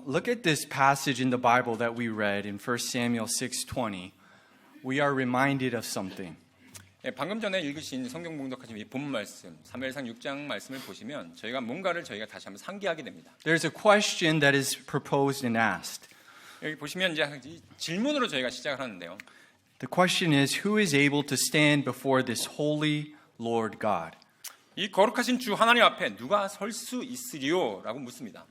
look at this passage in the Bible that we read in 1 Samuel 6:20, we are reminded of something. 예, 방금 전에 읽으신 성경 봉독하신 이 본 말씀, 사무엘상 6장 말씀을 보시면 저희가 저희가 다시 한번 상기하게 됩니다. There's a question that is proposed and asked. 여기 보시면 이제 질문으로 저희가 시작을 하는데요. The question is, who is able to stand before this holy Lord God? 이 거룩하신 주 하나님 앞에 누가 설 수 있으리요? 라고 묻습니다.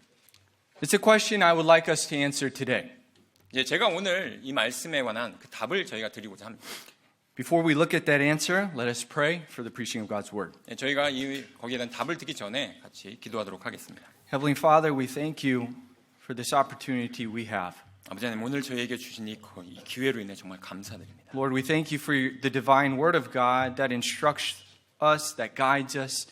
It's a question I would like us to answer today. 예, 제가 오늘 이 말씀에 관한 그 답을 저희가 드리고자 합니다. Before we look at that answer, let us pray for the preaching of God's word. 예, 저희가 거기에 대한 답을 듣기 전에 같이 기도하도록 하겠습니다. Heavenly Father, we thank you for this opportunity we have. 아버지 하나님, 오늘 저희에게 주신 이 기회로 인해 정말 감사드립니다. Lord, we thank you for the divine word of God that instructs us, that guides us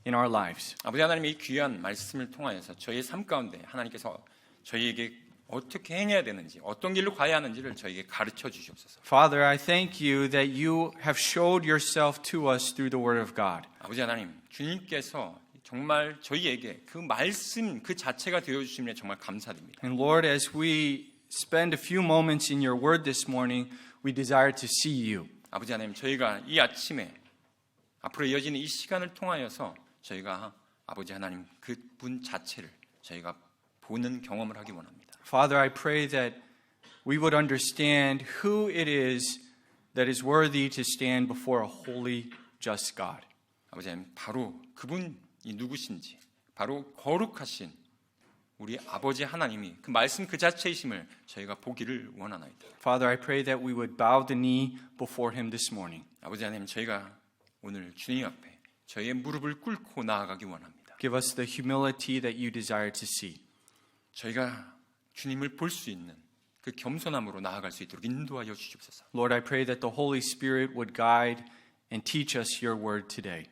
in our lives. 아버지 하나님, 이 귀한 말씀을 통하여서 저희의 삶 가운데 하나님께서 저희에게 어떻게 행해야 되는지, 어떤 길로 가야 하는지를 저희에게 가르쳐 주시옵소서. Father, I thank you that you have showed yourself to us through the word of God. 아버지 하나님, 주님께서 정말 저희에게 그 말씀 그 자체가 되어 주심에 정말 감사드립니다. And Lord, as we spend a few moments in your word this morning, we desire to see you. 아버지 하나님, 저희가 이 아침에 앞으로 이어지는 이 시간을 통하여서 저희가 아버지 하나님 그 분 자체를 저희가 보는 경험을 하기 원합니다. Father, I pray that we would understand who it is that is worthy to stand before a holy, just God. 아버지 하나님, 바로 그분이 누구신지, 바로 거룩하신 우리 아버지 하나님이 그 말씀 그 자체이심을 저희가 보기를 원하나이다. Father, I pray that we would bow the knee before him this morning. 아버지 하나님, 저희가 오늘 주님 앞에 저희의 무릎을 꿇고 나아가기 원합니다. Give us the humility that you desire to see. 저희가 주님을 볼 수 있는 그 겸손함으로 나아갈 수 있도록 인도하여 주시옵소서. Lord, I pray that the Holy Spirit would guide and teach us your word today.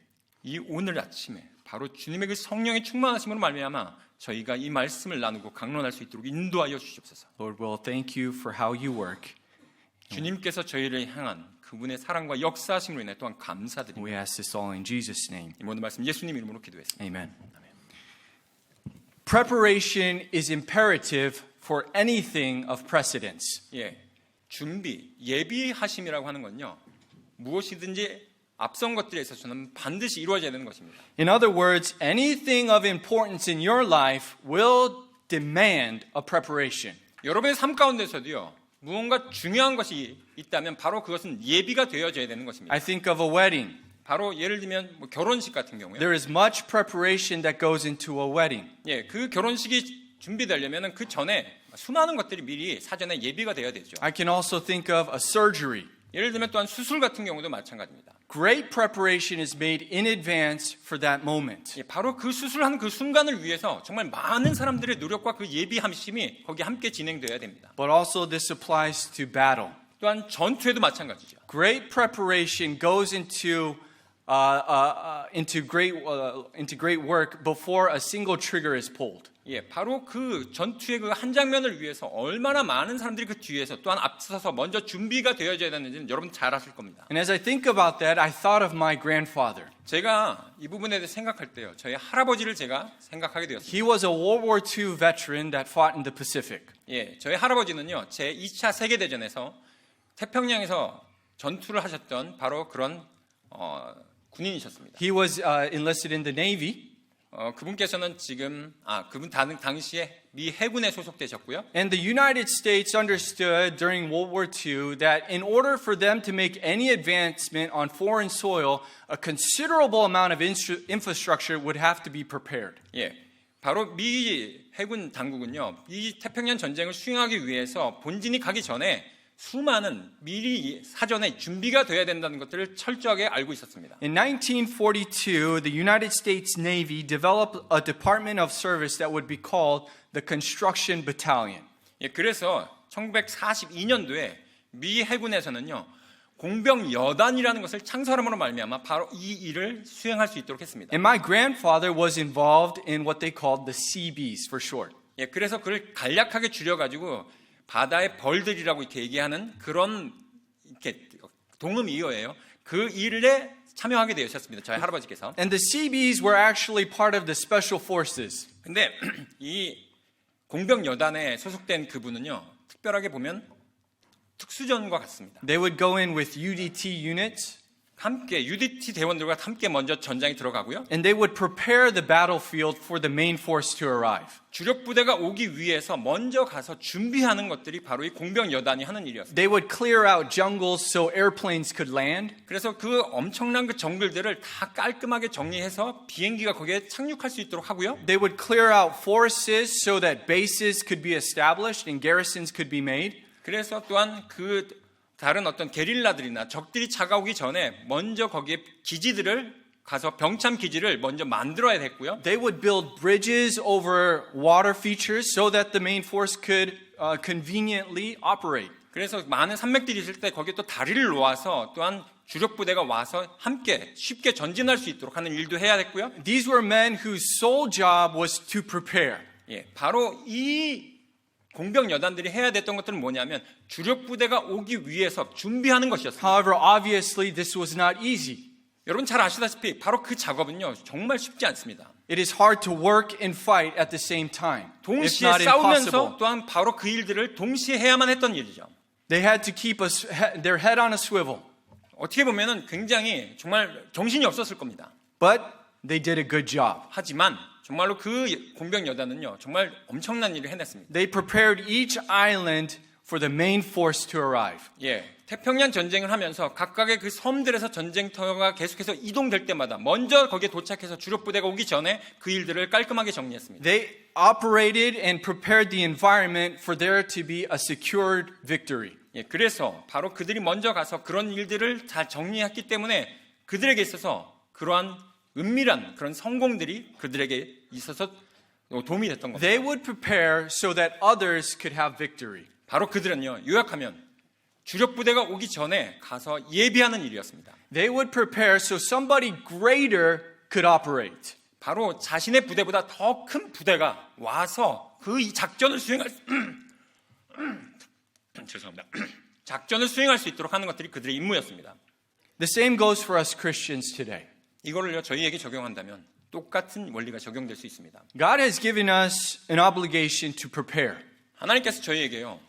이 오늘 아침에 바로 주님의 그 성령의 충만하심으로 말미암아 저희가 이 말씀을 나누고 강론할 수 있도록 인도하여 주시옵소서. Lord, we'll thank you for how you work. 주님께서 저희를 향한 그분의 사랑과 역사하심으로 인해 또한 감사드립니다. We ask this all in Jesus' name. 이 모든 말씀 예수님 이름으로 기도했습니다. Amen. Preparation is imperative for anything of precedence. 예, 준비, 예비하심이라고 하는 건요, 무엇이든지 앞선 것들에 있어서는 반드시 이루어져야 되는 것입니다. In other words, anything of importance in your life will demand a preparation. 여러분의 삶 가운데서도요, 무언가 중요한 것이 있다면 바로 그것은 예비가 되어져야 되는 것입니다. I think of a wedding. 바로 예를 들면 결혼식 같은 경우에 There is much preparation that goes into a wedding. 예, 그 결혼식이 준비되려면 그 전에 수많은 것들이 미리 사전에 예비가 되어야 되죠. I can also think of a surgery. 예를 들면 또한 수술 같은 경우도 마찬가지입니다. Great preparation is made in advance for that moment. 예, 바로 그 수술하는 그 순간을 위해서 정말 많은 사람들의 노력과 그 예비함심이 거기 함께 진행돼야 됩니다. But also this applies to battle. 또한 전투에도 마찬가지죠. Great preparation goes into great work before a single trigger is pulled. 예, 바로 그 전투의 그 한 장면을 위해서 얼마나 많은 사람들이 그 뒤에서 또한 앞서서 먼저 준비가 되어져야 되는지는 여러분 잘 아실 겁니다. And as I think about that, I thought of my grandfather. 제가 이 부분에 대해 생각할 때요, 저희 할아버지를 제가 생각하게 되었습니다. He was a World War II veteran that fought in the Pacific. 예, 저희 할아버지는요, 제 2차 세계대전에서 태평양에서 전투를 하셨던 바로 그런 군인이셨습니다. He was enlisted in the Navy. 그분께서는 지금 그분 당시에 미 해군에 소속되셨고요. And the United States understood during World War II that in order for them to make any advancement on foreign soil, a considerable amount of infrastructure would have to be prepared. 예, 바로 미 해군 당국은요, 이 태평양 전쟁을 수행하기 위해서 본진이 가기 전에 수많은 미리 사전에 준비가 돼야 된다는 것들을 철저하게 알고 있었습니다. In 1942, the United States Navy developed a department of service that would be called the Construction Battalion. 예, 그래서 1942년도에 미 해군에서는요, 공병 여단이라는 것을 창설함으로 말미암아 바로 이 일을 수행할 수 있도록 했습니다. And my grandfather was involved in what they called the Seabees for short. 예, 그래서 그걸 간략하게 줄여가지고 바다의 벌들이라고 이렇게 얘기하는 그런 이렇게 동음이어예요. 그 일에 참여하게 되셨습니다. 저희 할아버지께서. And the Seabees were actually part of the special forces. 근데 이 공병 여단에 소속된 그분은요, 특별하게 보면 특수전과 같습니다. They would go in with UDT units, 함께 UDT 대원들과 함께 먼저 전장에 들어가고요. and they would prepare the battlefield for the main force to arrive. 주력 부대가 오기 위해서 먼저 가서 준비하는 것들이 바로 이 공병 여단이 하는 일이었습니다. They would clear out jungles so airplanes could land. 그래서 그 엄청난 그 정글들을 다 깔끔하게 정리해서 비행기가 거기에 착륙할 수 있도록 하고요. They would clear out forests so that bases could be established and garrisons could be made. 그래서 또한 그 다른 어떤 게릴라들이나 적들이 차가오기 전에 먼저 거기에 기지들을 가서 병참 기지를 먼저 만들어야 됐고요. They would build bridges over water features so that the main force could conveniently operate. 그래서 많은 산맥들이 있을 때 거기에 또 다리를 놓아서 또한 주력 부대가 와서 함께 쉽게 전진할 수 있도록 하는 일도 해야 됐고요. These were men whose sole job was to prepare. 예, 바로 이 공병 여단들이 해야 됐던 것들은 뭐냐면 주력 부대가 오기 위해서 준비하는 것이었습니다. However, obviously this was not easy. 여러분 잘 아시다시피 바로 그 작업은요 정말 쉽지 않습니다. It is hard to work and fight at the same time. It's 동시에 not impossible. 싸우면서 또한 바로 그 일들을 동시에 해야만 했던 일이죠. They had to keep their head on a swivel. 어떻게 보면은 굉장히 정말 정신이 없었을 겁니다. But they did a good job. 하지만 정말로 그 공병 여단은요 정말 엄청난 일을 해냈습니다. They prepared each island for the main force to arrive. 예, 태평양 전쟁을 하면서 각각의 그 섬들에서 전쟁터가 계속해서 이동될 때마다 먼저 거기에 도착해서 주력 부대가 오기 전에 그 일들을 깔끔하게 정리했습니다. They operated and prepared the environment for there to be a secured victory. 예, 그래서 바로 그들이 먼저 가서 그런 일들을 잘 정리했기 때문에 그들에게 있어서 그러한 은밀한 그런 성공들이 그들에게 있어서 도움이 됐던 겁니다. They would prepare so that others could have victory. 바로 그들은요, 요약하면 주력 부대가 오기 전에 가서 예비하는 일이었습니다. They would prepare so somebody greater could operate. 바로 자신의 부대보다 더 큰 부대가 와서 그 이 작전을 수행할 죄송합니다. 작전을 수행할 수 있도록 하는 것들이 그들의 임무였습니다. The same goes for us Christians today. 이거를요 저희에게 적용한다면 똑같은 원리가 적용될 수 있습니다. God has given us an obligation to prepare. 하나님께서 저희에게요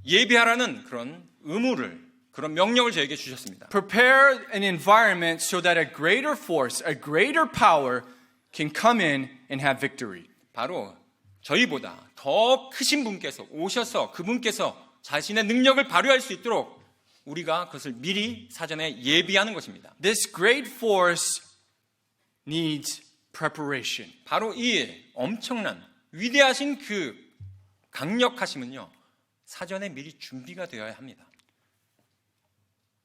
예비하라는 그런 의무를 그런 명령을 저에게 주셨습니다. Prepare an environment so that a greater force, a greater power can come in and have victory. 바로 저희보다 더 크신 분께서 오셔서 그분께서 자신의 능력을 발휘할 수 있도록 우리가 그것을 미리 사전에 예비하는 것입니다. This great force needs preparation. 바로 이 엄청난 위대하신 그 강력하심은요 사전에 미리 준비가 되어야 합니다.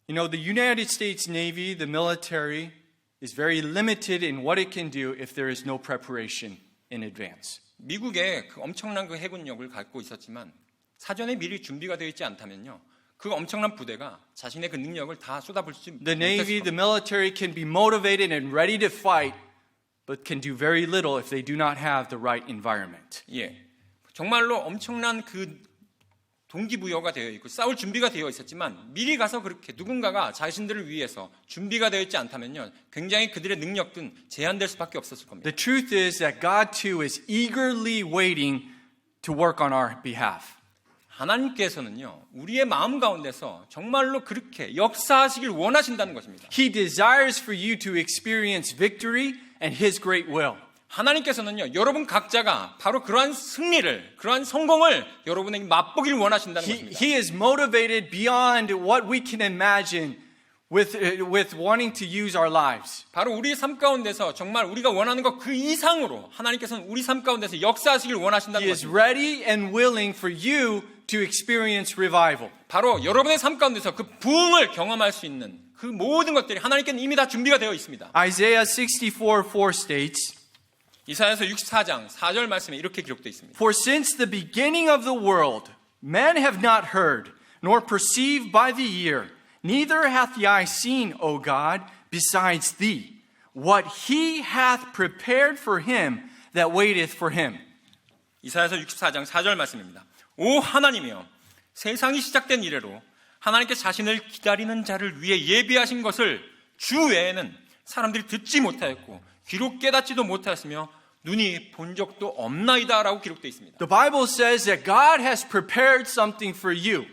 You know, the United States Navy, the military, is very limited in what it can do if there is no preparation in advance. 미국의 그 엄청난 그 해군력을 갖고 있었지만 사전에 미리 준비가 되어 있지 않다면요 그 엄청난 부대가 자신의 그 능력을 다 쏟아부을 수 The Navy, 못했을 the 겁니다. military can be motivated and ready to fight, but can do very little if they do not have the right environment. 예, 정말로 엄청난 그 동기부여가 되어 있고 싸울 준비가 되어 있었지만 미리 가서 그렇게 누군가가 자신들을 위해서 준비가 되어 있지 않다면요 굉장히 그들의 능력은 제한될 수밖에 없었을 겁니다. The truth is that God too is eagerly waiting to work on our behalf. 하나님께서는요 우리의 마음 가운데서 정말로 그렇게 역사하시길 원하신다는 것입니다. He desires for you to experience victory and His great will. 하나님께서는요 여러분 각자가 바로 그러한 승리를 그러한 성공을 여러분에게 맛보길 원하신다는 것입니다. He is motivated beyond what we can imagine with wanting to use our lives. 바로 우리 삶 가운데서 정말 우리가 원하는 것 그 이상으로 하나님께서는 우리 삶 가운데서 역사하시길 원하신다는 He is 것입니다. ready and willing for you to experience revival. 바로 여러분의 삶 가운데서 그 부흥을 경험할 수 있는 그 모든 것들이 하나님께는 이미 다 준비가 되어 있습니다. Isaiah 64:4 states, 이사야서 64장 4절 말씀에 이렇게 기록되어 있습니다. For since the beginning of the world, men have not heard, nor perceived by the ear, neither hath the eye seen, O God, besides thee, what he hath prepared for him that waiteth for him. 이사야서 64장 4절 말씀입니다. 오 하나님이여 세상이 시작된 이래로 하나님께 자신을 기다리는 자를 위해 예비하신 것을 주 외에는 사람들이 듣지 못하였고 귀로 깨닫지도 못하였으며 눈이 본 적도 없나이다라고 기록되어 있습니다. The Bible says that God has prepared something for you.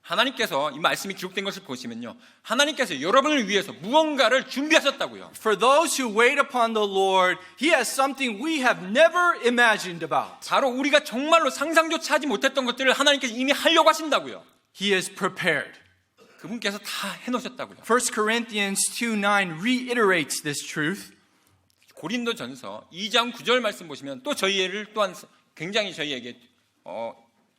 하나님께서 이 말씀이 기록된 것을 보시면요, 하나님께서 여러분을 위해서 무언가를 준비하셨다고요. For those who wait upon the Lord, He has something we have never imagined about. 바로 우리가 정말로 상상조차 하지 못했던 것들을 하나님께서 이미 하려고 하신다고요. He has prepared. 그분께서 다 해놓으셨다고요. 1 Corinthians 2:9 reiterates this truth. 고린도전서 2장 9절 말씀 보시면 또 저희를 또한 굉장히 저희에게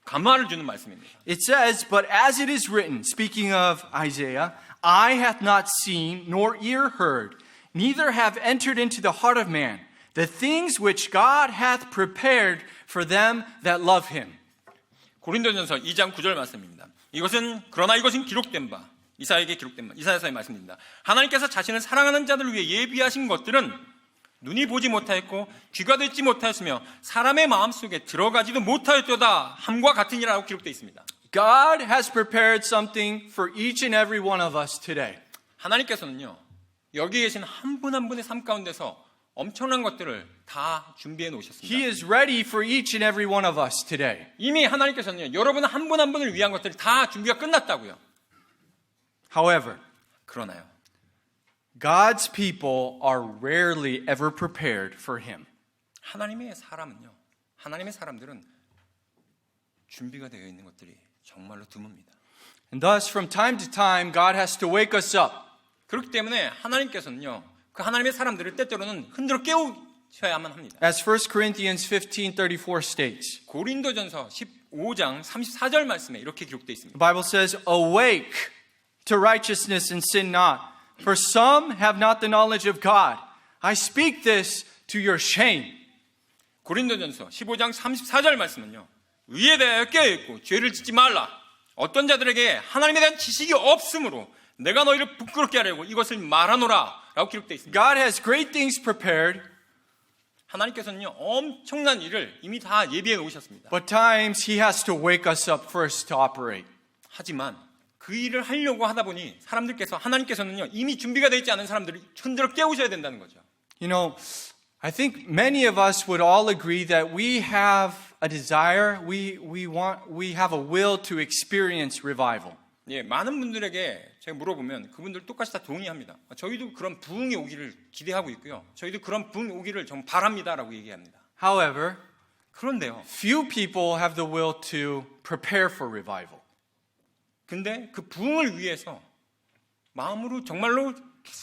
감화를 주는 말씀입니다. It says, "But as it is written," speaking of Isaiah, "Eye hath not seen, nor ear heard, neither have entered into the heart of man, the things which God hath prepared for them that love him." 고린도전서 2장 9절 말씀입니다. 그러나 이것은 기록된 바, 이사야에게 기록된 바, 이사야서의 말씀입니다. 하나님께서 자신을 사랑하는 자들을 위해 예비하신 것들은 눈이 보지 못하였고 귀가 듣지 못하였으며 사람의 마음속에 들어가지도 못하였도다 함과 같으니라고 기록되어 있습니다. God has prepared something for each and every one of us today. 하나님께서는요, 여기 계신 한 분 한 분의 삶 가운데서 엄청난 것들을 다 준비해 놓으셨습니다. He is ready for each and every one of us today. 이미 하나님께서는요, 여러분 한 분 한 분을 위한 것들이 다 준비가 끝났다고요. However, 그러나요, God's people are rarely ever prepared for Him. 하나님의 사람들은 준비가 되어 있는 것들이 정말로 드뭅니다. And thus, from time to time, God has to wake us up. 그렇기 때문에 하나님께서는요, 그 하나님의 사람들을 때때로는 흔들어 깨우셔야만 합니다. As 1 Corinthians 15:34 states, 고린도전서 15장 34절 말씀에 이렇게 기록되어 있습니다. the Bible says, "Awake to righteousness and sin not, for some have not the knowledge of God. I speak this to your shame." 고린도전서 15장 34절 말씀은요, 의에 대하여 깨어있고 죄를 짓지 말라. 어떤 자들에게 하나님에 대한 지식이 없으므로 내가 너희를 부끄럽게 하려고 이것을 말하노라 라고 기록되어 있습니다. God has great things prepared, 하나님께서는요, 엄청난 일을 이미 다 예비해 놓으셨습니다. but times He has to wake us up first to operate. 하지만 그 일을 하려고 하다 보니 하나님께서는요, 이미 준비가 되어 있지 않은 사람들을 흔들어 깨우셔야 된다는 거죠. You know, I think many of us would all agree that we have a desire, we have a will to experience revival. 예, 많은 분들에게 제가 물어보면 그분들 똑같이 다 동의합니다. 저희도 그런 부흥이 오기를 기대하고 있고요. 저희도 그런 부흥이 오기를 좀 바랍니다라고 얘기합니다. However, 그런데요, few people have the will to prepare for revival. 근데 그 부흥을 위해서 마음으로 정말로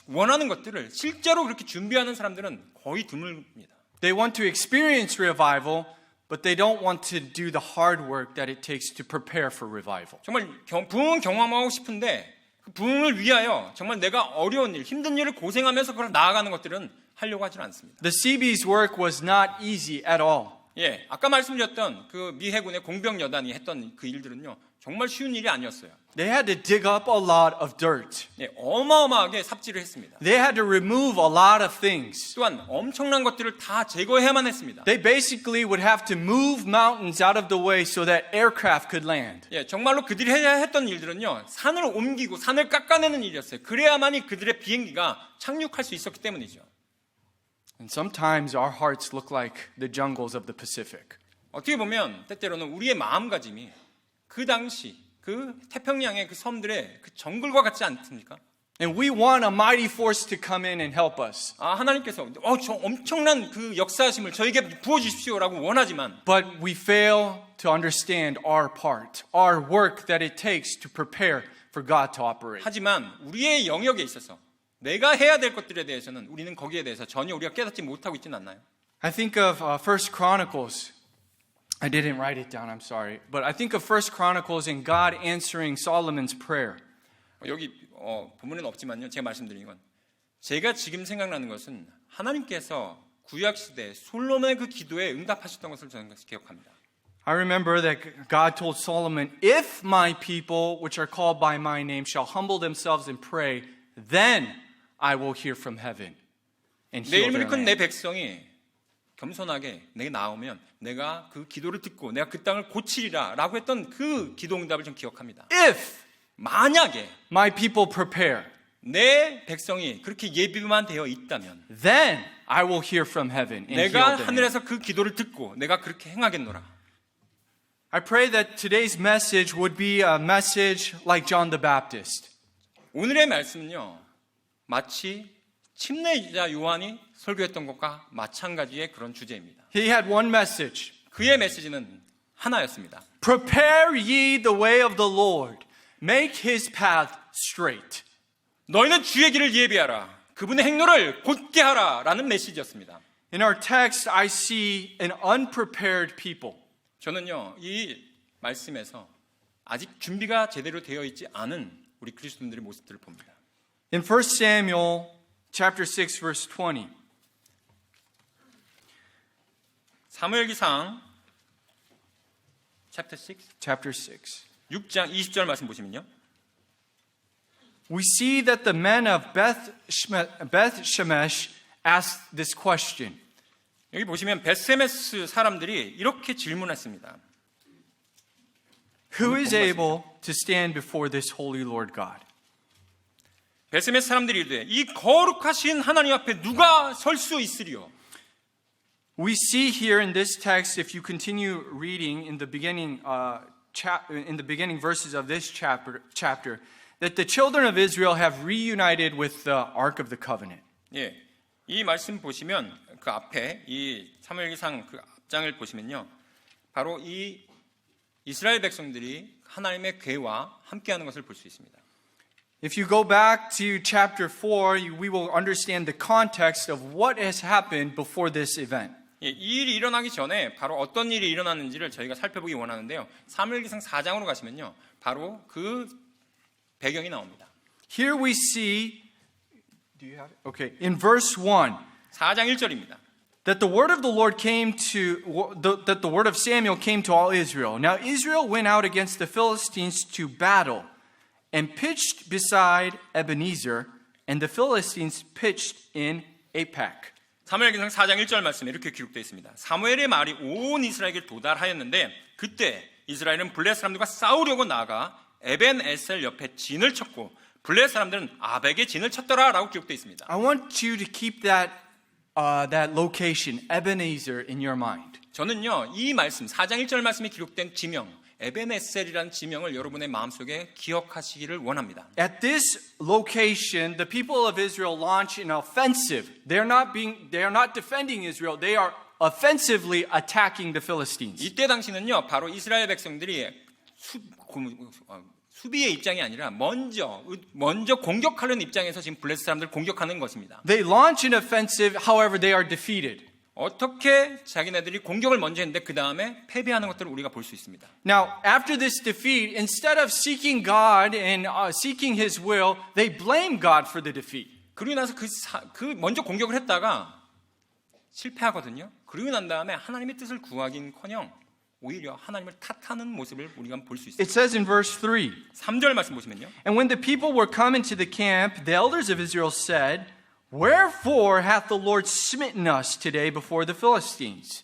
원하는 것들을 실제로 그렇게 준비하는 사람들은 거의 드뭅니다. They want to experience revival, but they don't want to do the hard work that it takes to prepare for revival. 정말 부흥은 경험하고 싶은데 그 부흥을 위하여 정말 내가 어려운 일, 힘든 일을 고생하면서 그걸 나아가는 것들은 하려고 하지는 않습니다. The Seabees' work was not easy at all. 예, 아까 말씀드렸던 그 미 해군의 공병 여단이 했던 그 일들은요, 정말 쉬운 일이 아니었어요. They had to dig up a lot of dirt. 예, 어마어마하게 삽질을 했습니다. They had to remove a lot of things. 또한 엄청난 것들을 다 제거해야만 했습니다. They basically would have to move mountains out of the way so that aircraft could land. 예, 정말로 그들이 해야 했던 일들은요, 산을 옮기고 산을 깎아내는 일이었어요. 그래야만이 그들의 비행기가 착륙할 수 있었기 때문이죠. And sometimes our hearts look like the jungles of the Pacific. 어떻게 보면 때때로는 우리의 마음가짐이 그 당시 그 태평양의 그 섬들의 그 정글과 같지 않습니까? And we want a mighty force to come in and help us. 하나님께서 저 엄청난 그 역사하심을 저에게 부어주십시오라고 원하지만 But we fail to understand our part, our work that it takes to prepare for God to operate. 하지만 우리의 영역에 있어서 내가 해야 될 것들에 대해서는 우리는 거기에 대해서 전혀 우리가 깨닫지 못하고 있지는 않나요? I think of 1 Chronicles. I didn't write it down, I'm sorry. But I think of 1 Chronicles and God answering Solomon's prayer. 여기 본문에는 없지만요, 제가 말씀드린 건 제가 지금 생각나는 것은 하나님께서 구약시대 솔로몬의 그 기도에 응답하셨던 것을 저는 기억합니다. I remember that God told Solomon, "If my people, which are called by my name, shall humble themselves and pray, then I will hear from heaven and 내 heal 이름을 their 큰 내 land." 백성이 겸손하게 내게 나오면 내가 그 기도를 듣고 내가 그 땅을 고치리라 라고 했던 그 기도 응답을 좀 기억합니다. If 만약에 my people prepare, 내 백성이 그렇게 예비만 되어 있다면 then I will hear from heaven and heal 내가 the land. 하늘에서 그 기도를 듣고 내가 그렇게 행하겠노라. I pray that today's message would be a message like John the Baptist. 오늘의 말씀은요, 마치 침례자 요한이 설교했던 것과 마찬가지의 그런 주제입니다. He had one message. 그의 메시지는 하나였습니다. Prepare ye the way of the Lord. Make his path straight. 너희는 주의 길을 예비하라. 그분의 행로를 곧게 하라. 라는 메시지였습니다. In our text, I see an unprepared people. 저는요, 이 말씀에서 아직 준비가 제대로 되어 있지 않은 우리 그리스도인들의 모습들을 봅니다. In 1 Samuel chapter 6 verse 20. 사무엘기상 chapter 6 Chapter 6. 6장 20절 말씀 보시면요. We see that the men of Beth Shemesh asked this question. 여기 보시면 베세메스 사람들이 이렇게 질문했습니다. Who is able to stand before this holy Lord God? 베세메스 사람들이 이르되 이 거룩하신 하나님 앞에 누가 설 수 있으리요? We see here in this text, if you continue reading in the beginning verses of this chapter, that the children of Israel have reunited with the Ark of the Covenant. 예, 이 말씀 보시면 그 앞에 이 사무엘기상 그 앞장을 보시면요, 바로 이 이스라엘 백성들이 하나님의 궤와 함께하는 것을 볼 수 있습니다. If you go back to chapter 4, we will understand the context of what has happened before this event. 예, 이 일이 일어나기 전에 바로 어떤 일이 일어났는지를 저희가 살펴보기 원하는데요. 사무엘기상 4장으로 가시면요, 바로 그 배경이 나옵니다. Here we see, do you have it? Okay, in verse 1, 4장 1절입니다. that the word of the Lord that the word of Samuel came to all Israel. Now Israel went out against the Philistines to battle and pitched beside Ebenezer, and the Philistines pitched in Aphek. 사무엘기상 4장 1절 말씀에 이렇게 기록되어 있습니다. 사무엘의 말이 온 이스라엘에게 도달하였는데 그때 이스라엘은 블레 사람들과 싸우려고 나아가 에벤에셀 옆에 진을 쳤고 블레 사람들은 아벡에 진을 쳤더라라고 기록되어 있습니다. I want you to keep that location, Ebenezer, in your mind. 저는요, 이 말씀 4장 1절 말씀에 기록된 지명 에벤에셀이라는 지명을 여러분의 마음속에 기억하시기를 원합니다. At this location, the people of Israel launch an offensive. They are not defending Israel. They are offensively attacking the Philistines. 이때 당시는요, 바로 이스라엘 백성들이 수비의 입장이 아니라 먼저 공격하려는 입장에서 지금 블레셋 사람들을 공격하는 것입니다. They launch an offensive, however, they are defeated. 어떻게 자기네들이 공격을 먼저 했는데 그 다음에 패배하는 것들을 우리가 볼 수 있습니다. Now, after this defeat, instead of seeking God and seeking His will, they blame God for the defeat. 그리고 나서 그 먼저 공격을 했다가 실패하거든요. 그리고 난 다음에 하나님의 뜻을 구하긴커녕 오히려 하나님을 탓하는 모습을 우리가 볼 수 있습니다. It says in verse 3, 3절 말씀 보시면요. And when the people were come into the camp, the elders of Israel said, Wherefore hath the Lord smitten us today before the Philistines?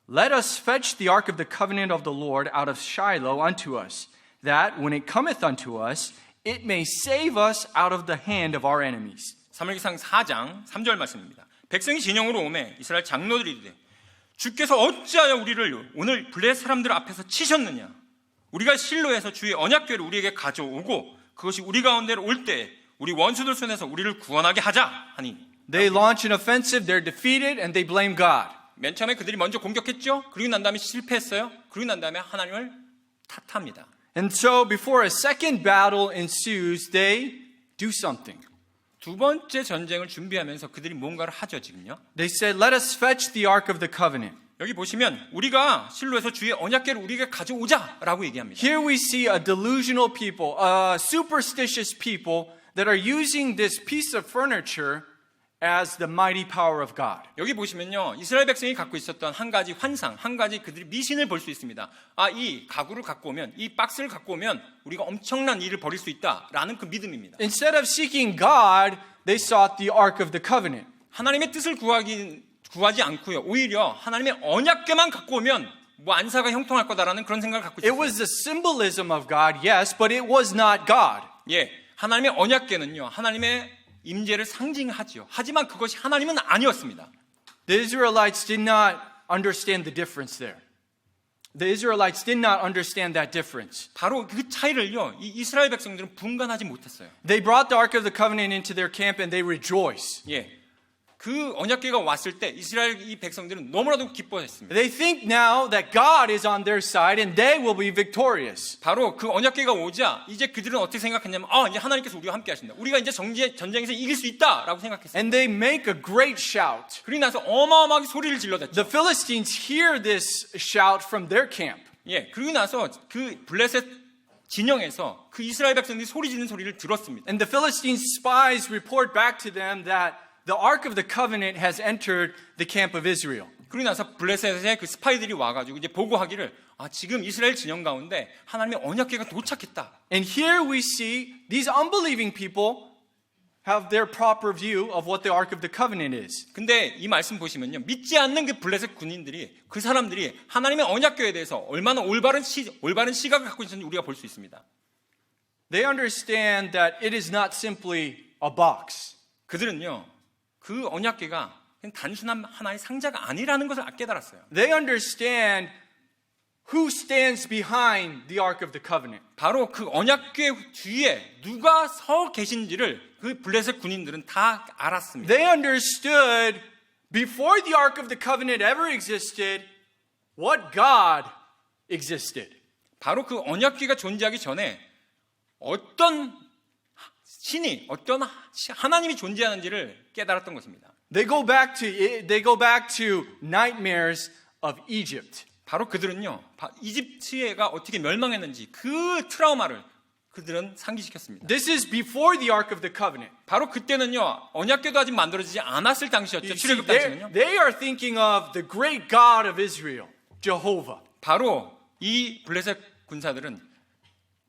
Let us fetch the ark of the covenant of the Lord out of Shiloh unto us, that when it cometh unto us, it may save us out of the hand of our enemies. 사무엘기상 4장 3절 말씀입니다. 백성이 진영으로 오매 이스라엘 장로들이 이르되 주께서 어찌하여 우리를 오늘 블레셋 사람들 앞에서 치셨느냐? 우리가 실로에서 주의 언약궤를 우리에게 가져오고 그것이 우리 가운데로 올 때 우리 원수들 손에서 우리를 구원하게 하자 하니. They launch an offensive, they're defeated, and they blame God. 맨 처음에 그들이 먼저 공격했죠. 그리고 난 다음에 실패했어요. 그리고 난 다음에 하나님을 탓합니다. And so before a second battle ensues, they do something. 두 번째 전쟁을 준비하면서 그들이 뭔가를 하죠, 지금요. They said, let us fetch the ark of the covenant. 여기 보시면 우리가 실로에서 주의 언약궤를 우리에게 가져오자라고 얘기합니다. Here we see a delusional people, superstitious people that are using this piece of furniture as the mighty power of God. 여기 보시면요, 이스라엘 백성이 갖고 있었던 한 가지 환상, 한 가지 그들이 미신을 볼 수 있습니다. 아, 이 가구를 갖고 오면, 이 박스를 갖고 오면 우리가 엄청난 일을 벌일 수 있다라는 그 믿음입니다. Instead of seeking God, they sought the ark of the covenant. 하나님의 뜻을 구하지 않고요, 오히려 하나님의 언약궤만 갖고 오면 뭐 안사가 형통할 거다라는 그런 생각을 갖고 It 있었어요. was the symbolism of God, yes, but it was not God. 예, 하나님의 언약궤는요, 하나님의 임재를 상징하지요. 하지만 그것이 하나님은 아니었습니다. The Israelites did not understand the difference there. The Israelites did not understand that difference. 바로 그 차이를요, 이 이스라엘 백성들은 분간하지 못했어요. They brought the Ark of the Covenant into their camp and they rejoice. 예. 그 언약궤가 왔을 때 이스라엘 이 백성들은 너무나도 기뻐했습니다. They think now that God is on their side and they will be victorious. 바로 그 언약궤가 오자 이제 그들은 어떻게 생각했냐면 이제 하나님께서 우리와 함께 하신다. 우리가 이제 전쟁에서 이길 수 있다라고 생각했어요. And they make a great shout. 그리고 나서 어마어마하게 소리를 질러댔죠. The Philistines hear this shout from their camp. 예. 그리고 나서 그 블레셋 진영에서 그 이스라엘 백성들이 소리 지르는 소리를 들었습니다. And the Philistine spies report back to them that the Ark of the Covenant has entered the camp of Israel. 그리고 나서 블레셋의 그 스파이들이 와가지고 이제 보고하기를 지금 이스라엘 진영 가운데 하나님의 언약궤가 도착했다. And here we see these unbelieving people have their proper view of what the Ark of the Covenant is. 근데 이 말씀 보시면요, 믿지 않는 그 블레셋 군인들이 그 사람들이 하나님의 언약궤에 대해서 얼마나 올바른 시각을 갖고 있는지 우리가 볼 수 있습니다. They understand that it is not simply a box. 그들은요, 그 언약궤가 그냥 단순한 하나의 상자가 아니라는 것을 깨달았어요. They understand who stands behind the Ark of the Covenant. 바로 그 언약궤 뒤에 누가 서 계신지를 그 블레셋 군인들은 다 알았습니다. They understood before the Ark of the Covenant ever existed what God existed. 바로 그 언약궤가 존재하기 전에 어떤 신이 어떤 하나님이 존재하는지를 깨달았던 것입니다. They go back to nightmares of Egypt. 바로 그들은요, 이집트가 어떻게 멸망했는지 그 트라우마를 그들은 상기시켰습니다. This is before the Ark of the Covenant. 바로 그때는요, 언약궤도 아직 만들어지지 않았을 당시였죠. You see, 출애굽 당시는요. they are thinking of the great God of Israel, Jehovah. 바로 이 블레셋 군사들은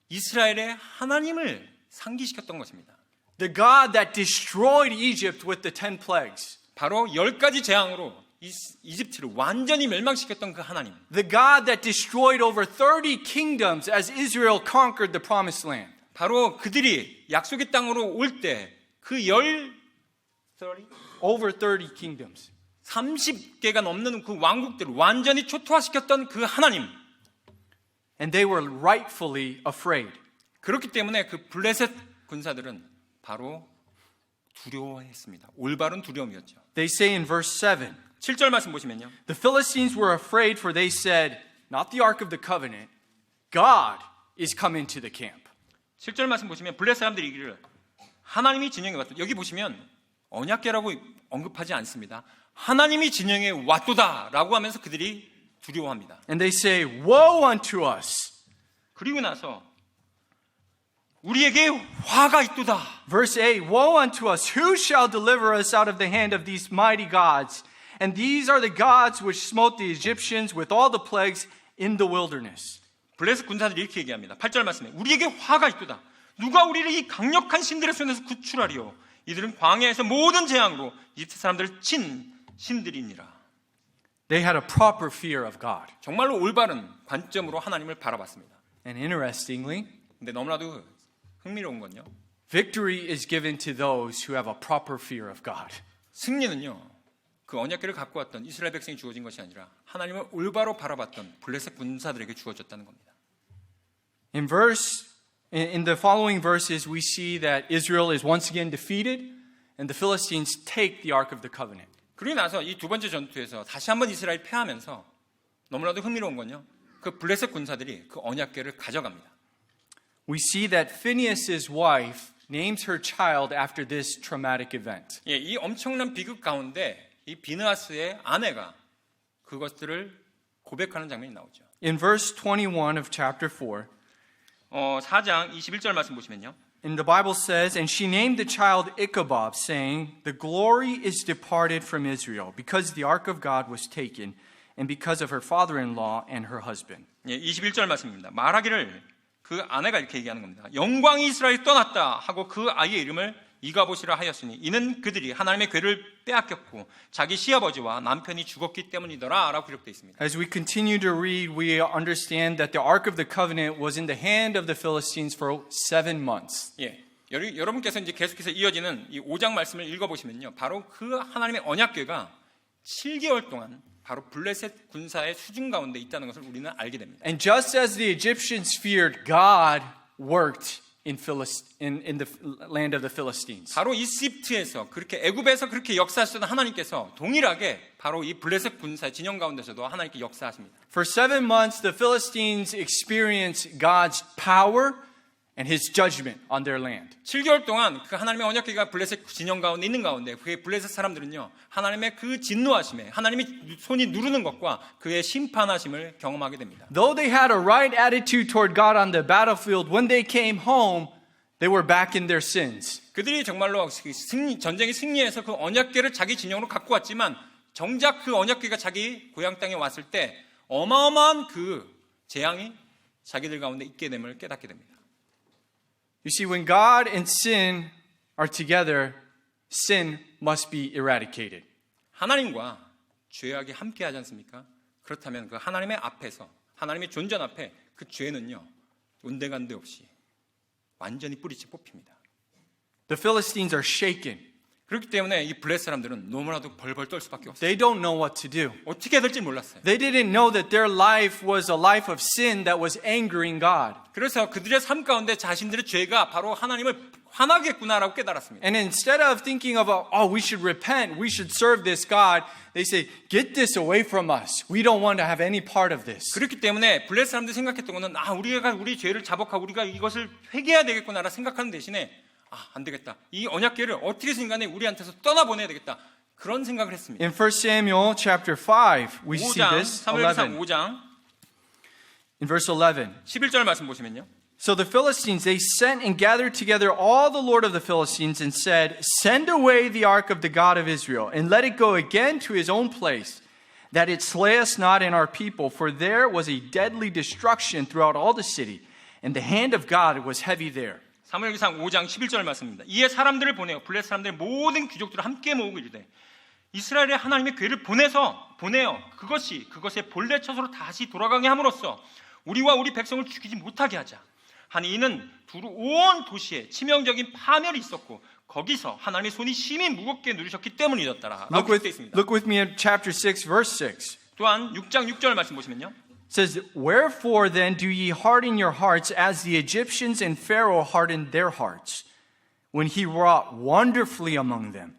이스라엘의 하나님을 상기시켰던 것입니다. The God that destroyed Egypt with the 10 plagues. 바로 10가지 재앙으로 이집트를 완전히 멸망시켰던 그 하나님. The God that destroyed over 30 kingdoms as Israel conquered the promised land. 바로 그들이 약속의 땅으로 올 때 그 Over 30 kingdoms. 30개가 넘는 그 왕국들을 완전히 초토화시켰던 그 하나님. And they were rightfully afraid. 그렇기 때문에 그 블레셋 군사들은 바로 두려워했습니다. 올바른 두려움이었죠. They say in verse 7, 7절 말씀 보시면요. the Philistines were afraid for they said, not the Ark of the Covenant, God is come into the camp. 7절 말씀 보시면 블레셋 사람들이 이기를 하나님이 진영에 왔다. 여기 보시면 언약궤라고 언급하지 않습니다. 하나님이 진영에 왔도다라고 하면서 그들이 두려워합니다. And they say, woe unto us. 그리고 나서 우리에게 화가 있도다. Verse 8, woe unto us, who shall deliver us out of the hand of these mighty gods? And these are the gods which smote the Egyptians with all the plagues in the wilderness. 블레셋 군사들이 이렇게 얘기합니다. 8절 말씀에 우리에게 화가 있도다. 누가 우리를 이 강력한 신들의 손에서 구출하리요. 이들은 광야에서 모든 재앙으로 이집트 사람들을 친 신들이니라. They had a proper fear of God. 정말로 올바른 관점으로 하나님을 바라봤습니다. And interestingly, 근데 너무나도 흥미로운 건요. victory is given to those who have a proper fear of God. 승리는요. 그 언약궤를 갖고 왔던 이스라엘 백성이 주어진 것이 아니라 하나님을 올바로 바라봤던 블레셋 군사들에게 주어졌다는 겁니다. In the following verses, we see that Israel is once again defeated and the Philistines take the Ark of the Covenant. 그리고 나서 이 두 번째 전투에서 다시 한번 이스라엘이 패하면서 너무나도 흥미로운 건요. 그 블레셋 군사들이 그 언약궤를 가져갑니다. We see that Phinehas's wife names her child after this traumatic event. 예, 이 엄청난 비극 가운데 이 비느하스의 아내가 그것들을 고백하는 장면이 나오죠. In verse 21 of chapter 4, 4장 21절 말씀 보시면요. and the Bible says, and she named the child Ichabod, saying, the glory is departed from Israel, because the ark of God was taken, and because of her father-in-law and her husband. 예, 21절 말씀입니다. 말하기를 그 아내가 이렇게 얘기하는 겁니다. 영광이 이스라엘이 떠났다 하고 그 아이의 이름을 이가봇이라 하였으니 이는 그들이 하나님의 궤를 빼앗겼고 자기 시아버지와 남편이 죽었기 때문이더라 라고 기록되어 있습니다. As we continue to read, we understand that the Ark of the Covenant was in the hand of the Philistines for 7 months. 예, 여러분께서 이제 계속해서 이어지는 이 5장 말씀을 읽어보시면요, 바로 그 하나님의 언약궤가 7개월 동안 바로 블레셋 군사의 수중 가운데 있다는 것을 우리는 알게 됩니다. And just as the Egyptians feared, God worked in the land of the Philistines. 바로 이집트에서 그렇게 애굽에서 그렇게 역사하시던 하나님께서 동일하게 바로 이 블레셋 군사의 진영 가운데서도 하나님께 역사하십니다. For 7 months, the Philistines experienced God's power and His judgment on their land. 7개월 동안 그 하나님의 언약궤가 블레셋 진영 가운데 있는 가운데 그 블레셋 사람들은요, 하나님의 그 진노하심에 하나님이 손이 누르는 것과 그의 심판하심을 경험하게 됩니다. Though they had a right attitude toward God on the battlefield, when they came home, they were back in their sins. 그들이 정말로 전쟁에 승리해서 그 언약궤를 자기 진영으로 갖고 왔지만 정작 그 언약궤가 자기 고향 땅에 왔을 때 어마어마한 그 재앙이 자기들 가운데 있게 됨을 깨닫게 됩니다. You see, when God and sin are together, sin must be eradicated. 하나님과 죄악이 함께하지 않습니까? 그렇다면 그 하나님의 앞에서, 하나님의 존전 앞에 그 죄는요, 온데간데 없이 완전히 뿌리째 뽑힙니다. The Philistines are shaken. 그렇기 때문에 이 블레셋 사람들은 너무나도 벌벌 떨 수밖에 없어요. They don't know what to do. 어떻게 해야 될지 몰랐어요. They didn't know that their life was a life of sin that was angering God. 그래서 그들의 삶 가운데 자신들의 죄가 바로 하나님을 화나게 했구나라고 깨달았습니다. And instead of thinking of, oh, we should repent, we should serve this God, they say, get this away from us. We don't want to have any part of this. 그렇기 때문에 블레셋 사람들이 생각했던 것은 우리가 우리 죄를 자복하고 우리가 이것을 회개해야 되겠구나라 생각하는 대신에 안 되겠다. 이 언약궤를 어떻게 해서든 간에 우리한테서 떠나보내야 되겠다. 그런 생각을 했습니다. In 1 Samuel chapter 5, we see 5장, this. 사무엘상 11. 5장 In verse 11. 11절 말씀 보시면요. So the Philistines, they sent and gathered together all the Lord of the Philistines and said, send away the ark of the God of Israel and let it go again to his own place, that it slay us not and our people, for there was a deadly destruction throughout all the city, and the hand of God was heavy there. 사무엘상 5장 11절 말씀입니다. 이에 사람들을 보내어 블레셋 사람들의 모든 귀족들을 함께 모으고 이르되 이스라엘의 하나님의 궤를 보내어 그것의 본래 처소로 다시 돌아가게 함으로써 우리와 우리 백성을 죽이지 못하게 하자. 하니 이는 두루 온 도시에 치명적인 파멸이 있었고 거기서 하나님의 손이 심히 무겁게 누르셨기 때문이었더라. 라고 되어 있습니다. Look with me at chapter 6, verse 6. 또한 6장 6절 말씀 보시면요. It says, wherefore then do ye harden your hearts as the Egyptians and Pharaoh hardened their hearts when he wrought wonderfully among them?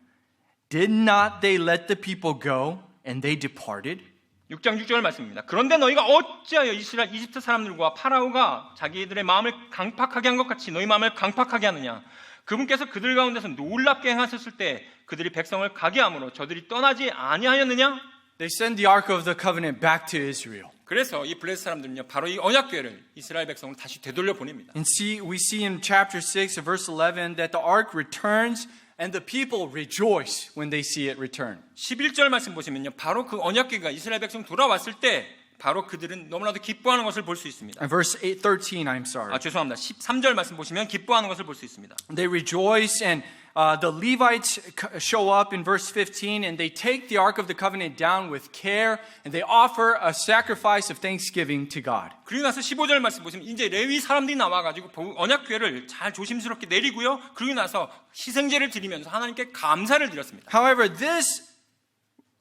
Did not they let the people go and they departed? 6장 6절 말씀입니다. 그런데 너희가 어찌하여 이집트 사람들과 파라오가 자기들의 마음을 강팍하게 한 것 같이 너희 마음을 강팍하게 하느냐? 그분께서 그들 가운데서 놀랍게 행하셨을 때 그들이 백성을 가게 함으로 저들이 떠나지 아니하였느냐? They send the Ark of the Covenant back to Israel. 그래서 이 블레셋 사람들은요, 바로 이 언약궤를 이스라엘 백성을 다시 되돌려 보냅니다. And we see in chapter 6, verse 11, that the ark returns and the people rejoice when they see it return. 11절 말씀 보시면요, 바로 그 언약궤가 이스라엘 백성 돌아왔을 때 바로 그들은 너무나도 기뻐하는 것을 볼 수 있습니다. And verse 13, I'm sorry. 죄송합니다. 13절 말씀 보시면 기뻐하는 것을 볼 수 있습니다. They rejoice, and the Levites show up in verse 15, and they take the Ark of the Covenant down with care, and they offer a sacrifice of thanksgiving to God. 그리고 나서 15절 말씀 보시면 이제 레위 사람들이 나와가지고 언약궤를 잘 조심스럽게 내리고요. 그리고 나서 희생제를 드리면서 하나님께 감사를 드렸습니다. However, this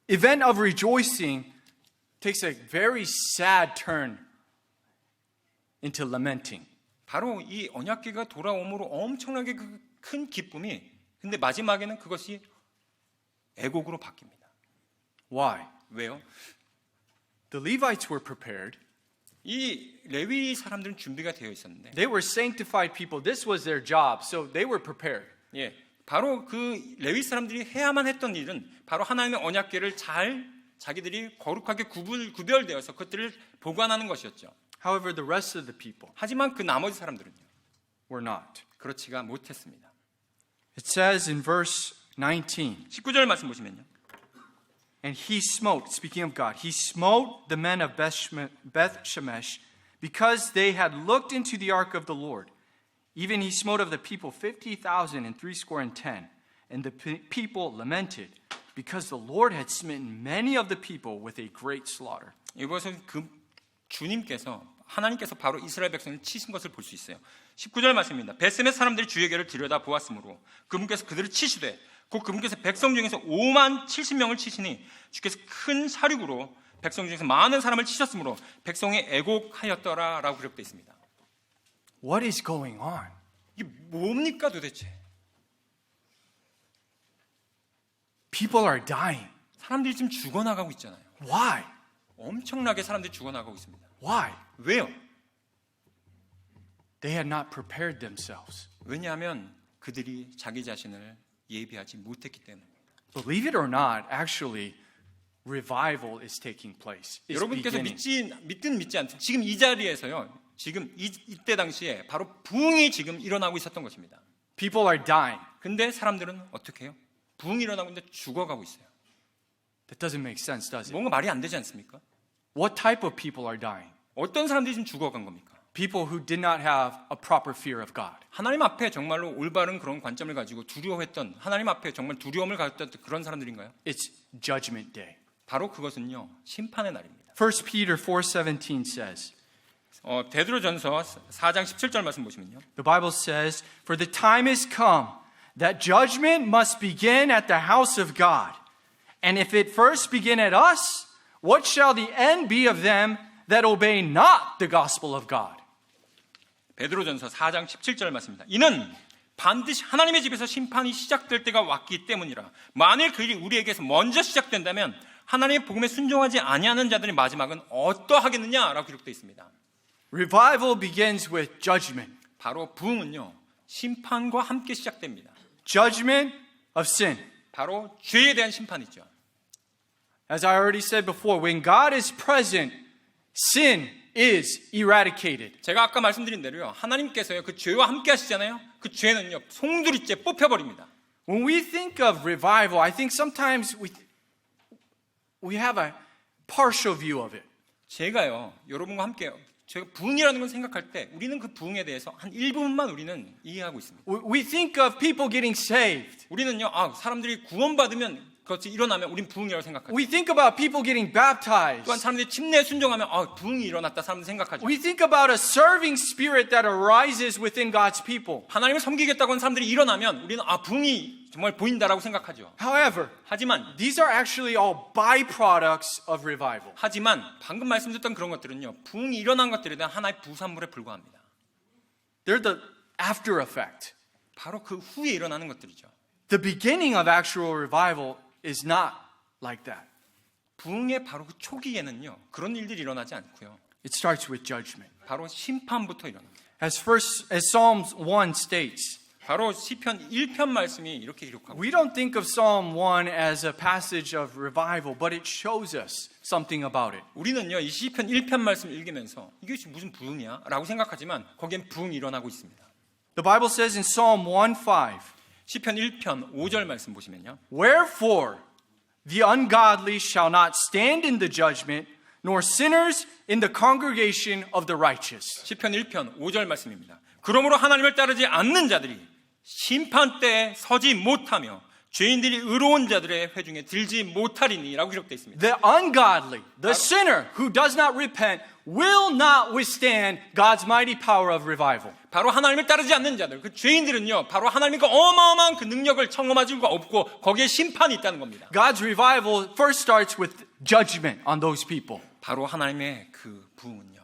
event of rejoicing takes a very sad turn into lamenting. 바로 이 언약궤가 돌아옴으로 엄청나게 큰 기쁨이, 근데 마지막에는 그것이 애곡으로 바뀝니다. Why? 왜요? The Levites were prepared. 이 레위 사람들은 준비가 되어 있었는데, They were sanctified people. This was their job, so they were prepared. 예, 바로 그 레위 사람들이 해야만 했던 일은 바로 하나님의 언약궤를 잘 자기들이 거룩하게 구별되어서 그것들을 보관하는 것이었죠. However, the rest of the people 하지만 그 나머지 사람들은요, were not. 그렇지가 못했습니다. It says in verse 19, 19절 말씀 보시면요. and he smote, speaking of God, he smote the men of Beth Shemesh because they had looked into the ark of the Lord. Even he smote of the people 50,000 and 70. And the people lamented because the Lord had smitten many of the people with a great slaughter. 이것은 그 주님께서 하나님께서 바로 이스라엘 백성을 치신 것을 볼 수 있어요. 19절 말씀입니다. 벳셈의 사람들이 주에게를 들여다 보았으므로 그분께서 그들을 치시되 곧 그분께서 백성 중에서 5만 70명을 치시니 주께서 큰 사륙으로 백성 중에서 많은 사람을 치셨으므로 백성이 애곡하였더라 라고 기록되어 있습니다. What is going on? 이게 뭡니까 도대체? People are dying. 사람들이 지금 죽어나가고 있잖아요. Why? 엄청나게 사람들이 죽어나가고 있습니다. Why? 왜요? They had not prepared themselves. 왜냐하면 그들이 자기 자신을 예비하지 못했기 때문입니다. Believe it or not, actually, revival is taking place. It's 여러분께서 beginning. 믿든 믿지 않든 지금 이 자리에서요. 지금 이때 당시에 바로 부흥이 지금 일어나고 있었던 것입니다. People are dying. 근데 사람들은 어떻게 해요? 부흥이 일어나고 있는데 죽어가고 있어요. That doesn't make sense, does it? 뭔가 말이 안 되지 않습니까? What type of people are dying? 어떤 사람들이 지금 죽어간 겁니까? People who did not have a proper fear of God. 하나님 앞에 정말로 올바른 그런 관점을 가지고 두려워했던, 하나님 앞에 정말 두려움을 가졌던 그런 사람들인가요? It's judgment day. 바로 그것은요, 심판의 날입니다. 1 Peter 4:17 says, 베드로전서 4장 17절 말씀 보시면요. the Bible says, "For the time is come that judgment must begin at the house of God. And if it first begin at us, what shall the end be of them that obey not the gospel of God?" 베드로전서 4장 17절 말씀입니다. 이는 반드시 하나님의 집에서 심판이 시작될 때가 왔기 때문이라. 만일 그 일이 우리에게서 먼저 시작된다면 하나님의 복음에 순종하지 아니하는 자들의 마지막은 어떠하겠느냐라고 기록되어 있습니다. Revival begins with judgment. 바로 부흥은요, 심판과 함께 시작됩니다. Judgment of sin. 바로 죄에 대한 심판이죠. As I already said before, when God is present, sin is eradicated. 제가 아까 말씀드린 대로요, 하나님께서요 그 죄와 함께 하시잖아요. 그 죄는요 송두리째 뽑혀버립니다. When we think of revival, I think sometimes we have a partial view of it. 제가요 여러분과 함께 제가 부흥이라는 걸 생각할 때 우리는 그 부흥에 대해서 한 일부분만 우리는 이해하고 있습니다. We think of people getting saved. 우리는요 사람들이 구원받으면 그것이 일어나면 우린 부흥이라고 생각하죠. We think about people getting baptized. 또한 사람들이 침례에 순종하면 부흥이 일어났다 사람들 생각하죠. We think about a serving spirit that arises within God's people. 하나님을 섬기겠다고 하는 사람들이 일어나면 우리는 부흥이 정말 보인다라고 생각하죠. However, 하지만 these are actually all byproducts of revival. 방금 말씀드렸던 그런 것들은요 부흥이 일어난 것들에 대한 하나의 부산물에 불과합니다. They're the after effect. 바로 그 후에 일어나는 것들이죠. The beginning of actual revival is not like that. 부흥의 바로 그 초기에는요 그런 일들이 일어나지 않고요. It starts with judgment. 바로 심판부터 일어납니다. As Psalms 1 states, 바로 시편 1편 말씀이 이렇게 기록하고 we don't think of Psalm 1 as a passage of revival, but it shows us something about it. 우리는요 이 시편 1편 말씀을 읽으면서 이게 무슨 부흥이야? 라고 생각하지만 거기엔 부흥이 일어나고 있습니다. The Bible says in Psalm 1:5, 시편 1편 5절 말씀 보시면요. "Wherefore the ungodly shall not stand in the judgment, nor sinners in the congregation of the righteous." 시편 1편 5절 말씀입니다. 그러므로 하나님을 따르지 않는 자들이 심판 때에 서지 못하며 죄인들이 의로운 자들의 회중에 들지 못하리니라고 기록되어 있습니다. The ungodly, the sinner who does not repent, will not withstand God's mighty power of revival. 바로 하나님을 따르지 않는 자들, 그 죄인들은요, 바로 하나님의 그 어마어마한 그 능력을 청험할 수가 없고 거기에 심판이 있다는 겁니다. God's revival first starts with judgment on those people. 바로 하나님의 그 부흥은요,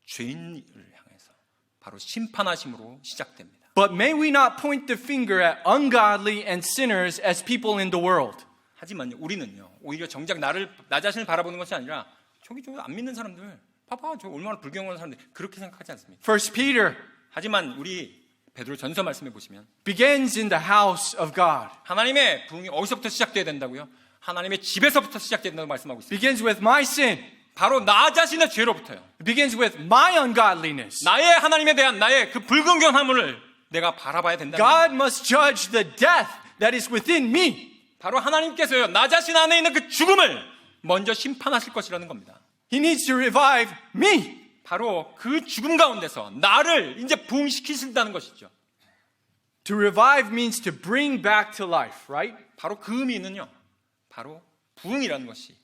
죄인을 향해서 바로 심판하심으로 시작됩니다. But may we not point the finger at ungodly and sinners as people in the world. 하지만요, 우리는요, 오히려 정작 나 자신을 바라보는 것이 아니라 저기 저 안 믿는 사람들, 봐봐, 저 얼마나 불경한 사람들 그렇게 생각하지 않습니다. 1 Peter 하지만 우리 베드로 전서 말씀에 보시면 begins in the house of God. 하나님의 부흥이 어디서부터 시작돼야 된다고요? 하나님의 집에서부터 시작돼야 된다고 말씀하고 있습니다. Begins with my sin. 바로 나 자신의 죄로부터요. It begins with my ungodliness. 나의 하나님에 대한 나의 그 불경건함을 내가 바라봐야 된다. God must judge the death that is within me. 바로 하나님께서요 나 자신 안에 있는 그 죽음을 먼저 심판하실 것이라는 겁니다. He needs to revive me. 바로 그 죽음 가운데서 나를 이제 부흥시키신다는 것이죠. To revive means to bring back to life, right? 바로 그 의미는요. 바로 부흥이라는 것이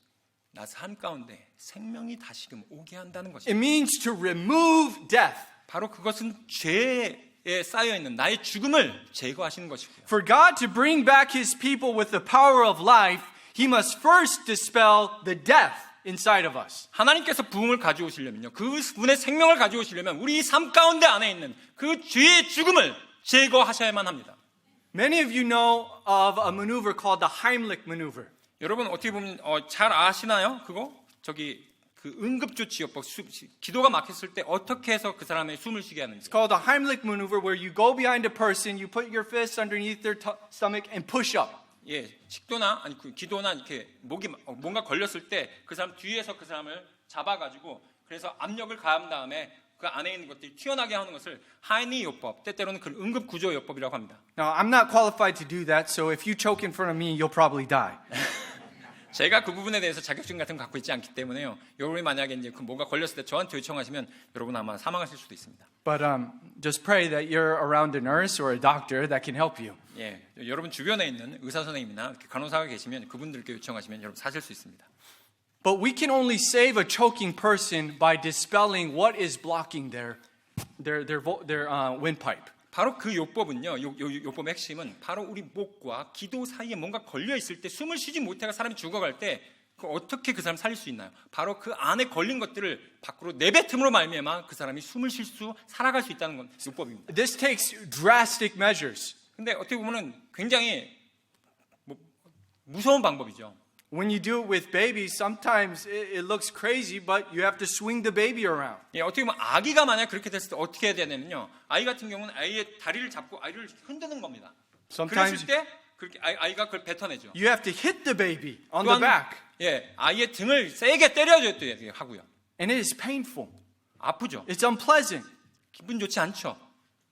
나 삶 가운데 생명이 다시금 오게 한다는 It 것입니다. means to remove death. 바로 그것은 죄에 쌓여 있는 나의 죽음을 제거하시는 것이고요. For God to bring back his people with the power of life, he must first dispel the death inside of us. 하나님께서 부흥을 가져오시려면요, 그분의 생명을 가져오시려면 우리 삶 가운데 안에 있는 그 죄의 죽음을 제거하셔야만 합니다. Many of you know of a maneuver called the Heimlich maneuver. 여러분 어떻게 보면 잘 아시나요? 그거 저기 그 응급조치요법, 기도가 막혔을 때 어떻게 해서 그 사람의 숨을 쉬게 하는지. It's called the Heimlich maneuver, where you go behind a person, you put your fist underneath their stomach and push up. 예, 식도나 아니 기도나 이렇게 목이 뭔가 걸렸을 때 그 사람 뒤에서 그 사람을 잡아가지고 그래서 압력을 가한 다음에 그 안에 있는 것들이 튀어나게 하는 것을 하이니 요법, 때때로는 그 응급 구조 요법이라고 합니다. Now, I'm not qualified to do that, so if you choke in front of me, you'll probably die. 제가 그 부분에 대해서 자격증 같은 거 갖고 있지 않기 때문에요. 여러분이 만약에 이제 그 뭐가 걸렸을 때 저한테 요청하시면 여러분 아마 사망하실 수도 있습니다. But just pray that you're around a nurse or a doctor that can help you. 예, 여러분 주변에 있는 의사 선생님이나 간호사가 계시면 그분들께 요청하시면 여러분 사실 수 있습니다. But we can only save a choking person by dispelling what is blocking their windpipe. 바로 그 요법은요, 요법의 핵심은 바로 우리 목과 기도 사이에 뭔가 걸려 있을 때 숨을 쉬지 못해가 사람이 죽어갈 때 그 어떻게 그 사람 살릴 수 있나요? 바로 그 안에 걸린 것들을 밖으로 내뱉음으로 말미암아 그 사람이 숨을 쉴 수 살아갈 수 있다는 건 요법입니다. This takes drastic measures. 근데 어떻게 보면은 굉장히 무서운 방법이죠. When you do it with babies, sometimes it looks crazy, but you have to swing the baby around. 예, 어떻게 보면 아기가 만약 그렇게 됐을 때 어떻게 해야 되냐면요. 아이 같은 경우는 아이의 다리를 잡고 아이를 흔드는 겁니다. Sometimes 그랬을 때 그렇게 아이가 그걸 뱉어내죠. you have to hit the baby on the 또한 back, 예, 아이의 등을 세게 때려줘야 하고요. and it is painful. 아프죠. It's unpleasant. 기분 좋지 않죠.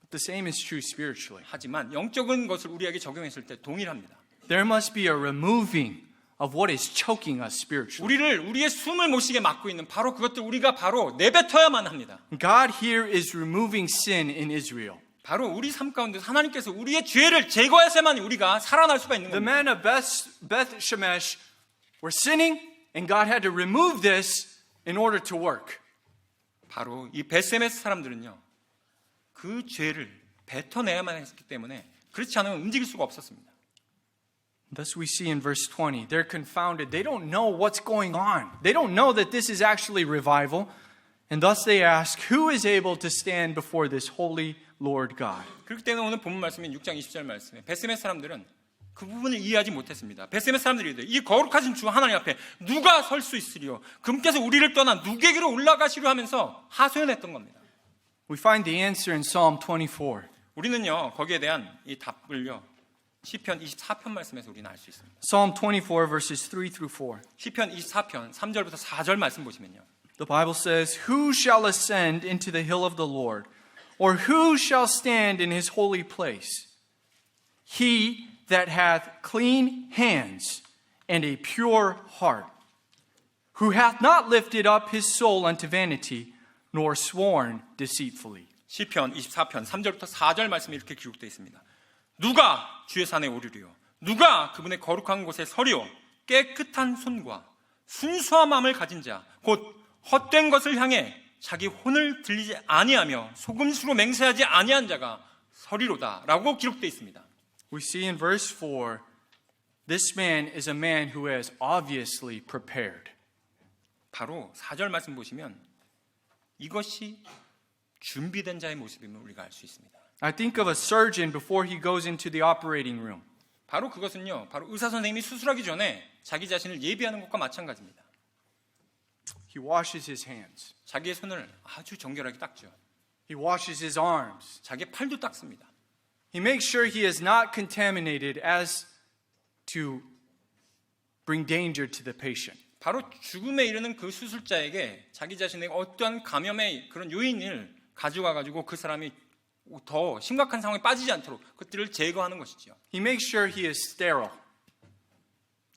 But the same is true spiritually. 하지만 영적인 것을 우리에게 적용했을 때 동일합니다. There must be a removing of what is choking us spiritually. 우리의 숨을 못 쉬게 막고 있는 바로 그것들 우리가 바로 내뱉어야만 합니다. God here is removing sin in Israel. 바로 우리 삶 가운데 하나님께서 우리의 죄를 제거해서만 우리가 살아날 수가 있는 The 겁니다. men of Beth Shemesh were sinning, and God had to remove this in order to work. 바로 이 베세메스 사람들은요, 그 죄를 뱉어내야만 했기 때문에 그렇지 않으면 움직일 수가 없었습니다. Thus we see in verse 20, they're confounded. They don't know what's going on. They don't know that this is actually revival. And thus they ask, who is able to stand before this holy Lord God? 그렇기 때문에 오늘 본문 말씀인 6장 20절 말씀에 베세메스 사람들은 그 부분을 이해하지 못했습니다. 베세메스 사람들이 이 거룩하신 주 하나님 앞에 누가 설 수 있으리요? 그분께서 우리를 떠나 누구에게로 올라가시려 하면서 하소연했던 겁니다. We find the answer in Psalm 24. 우리는요, 거기에 대한 이 답을요, 시편 24편 말씀에서 우리는 알 수 있습니다. Psalm 24 verses 3 through 4. 시편 24편 3절부터 4절 말씀 보시면요. The Bible says, who shall ascend into the hill of the Lord? Or who shall stand in his holy place? He that hath clean hands and a pure heart, who hath not lifted up his soul unto vanity, nor sworn deceitfully. 시편 24편 3절부터 4절 말씀이 이렇게 기록되어 있습니다. 누가 주의 산에 오르리요? 누가 그분의 거룩한 곳에 서리요? 깨끗한 손과 순수한 마음을 가진 자, 곧 헛된 것을 향해 자기 혼을 들리지 아니하며 속임수로 맹세하지 아니한 자가 서리로다라고 기록되어 있습니다. We see in verse 4, this man is a man who has obviously prepared. 바로 4절 말씀 보시면 이것이 준비된 자의 모습임을 우리가 알 수 있습니다. I think of a surgeon before he goes into the operating room. 바로 그것은요, 바로 의사 선생님이 수술하기 전에 자기 자신을 예비하는 것과 마찬가지입니다. He washes his hands. 자기의 손을 아주 정결하게 닦죠. He washes his arms. 자기의 팔도 닦습니다. He makes sure he is not contaminated as to bring danger to the patient. 바로 죽음에 이르는 그 수술자에게 자기 자신의 어떠한 감염의 그런 요인을 가져가가지고 그 사람이 더 심각한 상황에 빠지지 않도록 그것들을 제거하는 것이죠. He makes sure he is sterile.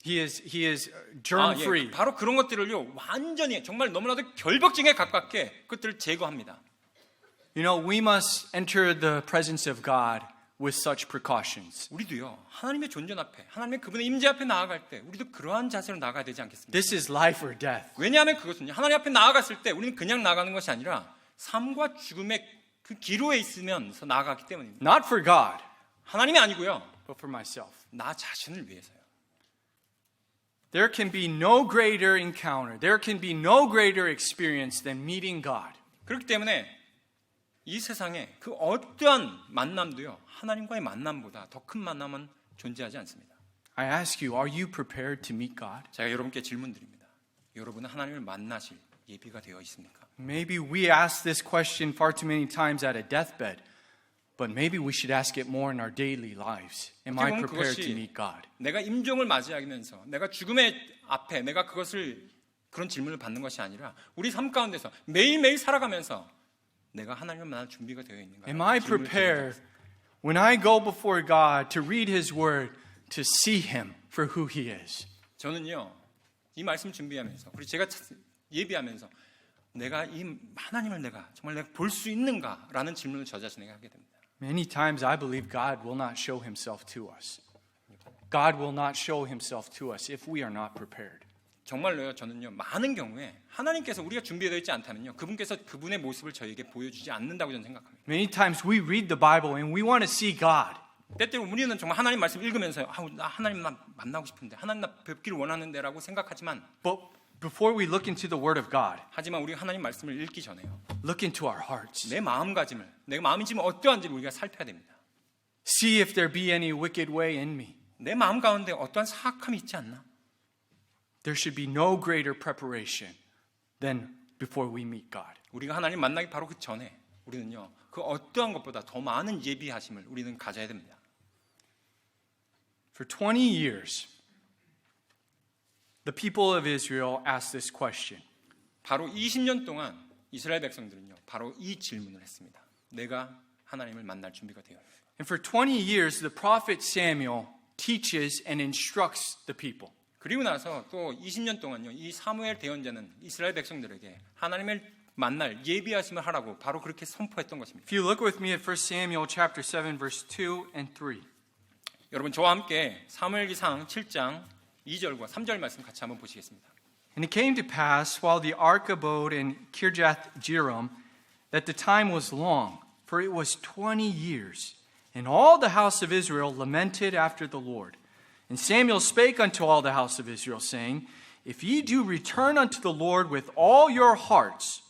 He is germ free. 바로 그런 것들을요, 완전히 정말 너무나도 결벽증에 가깝게 그것들을 제거합니다. You know, we must enter the presence of God with such precautions. 우리도요, 하나님의 존전 앞에, 하나님의 그분의 임재 앞에 나아갈 때 우리도 그러한 자세로 나아가야 되지 않겠습니까? This is life or death. 왜냐하면 그것은요, 하나님 앞에 나아갔을 때 우리는 그냥 나가는 것이 아니라 삶과 죽음의 그 기로에 있으면서 나아가기 때문입니다. Not for God, 하나님이 아니고요, but for myself. 나 자신을 위해서요. There can be no greater encounter. There can be no greater experience than meeting God. 그렇기 때문에 이 세상에 그 어떠한 만남도요, 하나님과의 만남보다 더 큰 만남은 존재하지 않습니다. I ask you, are you prepared to meet God? 제가 여러분께 질문드립니다. 여러분은 하나님을 만나실 예비가 되어 있습니까? Maybe we ask this question far too many times at a deathbed, but maybe we should ask it more in our daily lives. Am I prepared to meet God? 내가 임종을 맞이하면서 내가 죽음의 앞에 내가 그런 질문을 받는 것이 아니라 우리 삶 가운데서 매일매일 살아가면서 내가 하나님을 만날 준비가 되어 있는가? Am I prepared when I go before God to read His Word to see Him for who He is? 저는요, 이 말씀 준비하면서 그리고 제가 예비하면서 내가 이 하나님을 내가 정말 내가 볼 수 있는가라는 질문을 저 자신에게 하게 됩니다. Many times I believe God will not show Himself to us. God will not show Himself to us if we are not prepared. 정말로요, 저는요, 많은 경우에 하나님께서 우리가 준비되어 있지 않다면요, 그분께서 그분의 모습을 저에게 보여주지 않는다고 저는 생각합니다. Many times we read the Bible and we want to see God. 때때로 우리는 정말 하나님 말씀 읽으면서 나 하나님 나 만나고 싶은데 하나님 나 뵙기를 원하는데라고 생각하지만 But before we look into the Word of God, 하지만 우리가 하나님 말씀을 읽기 전에요, look into our hearts. 내 마음가짐을 내 마음이 지금 어떠한지를 우리가 살펴야 됩니다. See if there be any wicked way in me. 내 마음 가운데 어떠한 사악함이 있지 않나? There should be no greater preparation than before we meet God. 우리가 하나님 만나기 바로 그 전에 우리는요, 그 어떠한 것보다 더 많은 예비하심을 우리는 가져야 됩니다. For 20 years, the people of Israel asked this question. 바로 20년 동안 이스라엘 백성들은요, 바로 이 질문을 했습니다. 내가 하나님을 만날 준비가 되어 있어요. And for 20 years, the prophet Samuel teaches and instructs the people. 그리고 나서 또 20년 동안요, 이 사무엘 대언자는 이스라엘 백성들에게 하나님을 만날 예비하심을 하라고 바로 그렇게 선포했던 것입니다. If you look with me at 1 Samuel chapter 7 verse 2 and 3. 여러분 저와 함께 사무엘기상 7장 2절과 3절 말씀 같이 한번 보시겠습니다. And it came to pass while the ark abode in Kirjath Jearim that the time was long, for it was 20 years, and all the house of Israel lamented after the Lord. And Samuel spake unto all the house of Israel, saying, If ye do return unto the Lord with all your hearts,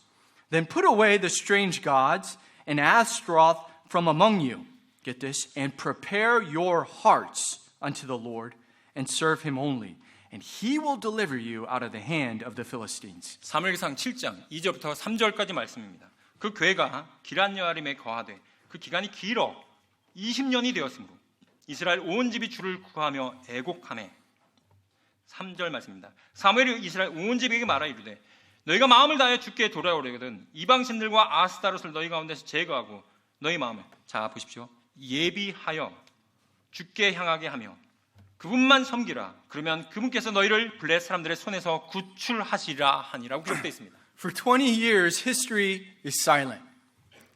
then put away the strange gods and Ashtaroth from among you. Get this, and prepare your hearts unto the Lord, and serve him only, and he will deliver you out of the hand of the Philistines. 사무엘기상 7장 2절부터 3절까지 말씀입니다. 그 괴가 기럇여아림에 거하되 그 기간이 길어 20년이 되었으므로 이스라엘 온 집이 주를 구하며 애곡하매. 3절 말씀입니다. 사무엘이 이스라엘 온 집에게 말하 이르되 너희가 마음을 다하여 주께 돌아오려거든 이방신들과 아스타롯을 너희 가운데서 제거하고 너희 마음을, 자 보십시오, 예비하여 주께 향하게 하며 그분만 섬기라. 그러면 그분께서 너희를 블레 사람들의 손에서 구출하시라 하니라고 기록되어 있습니다. For 20 years, history is silent.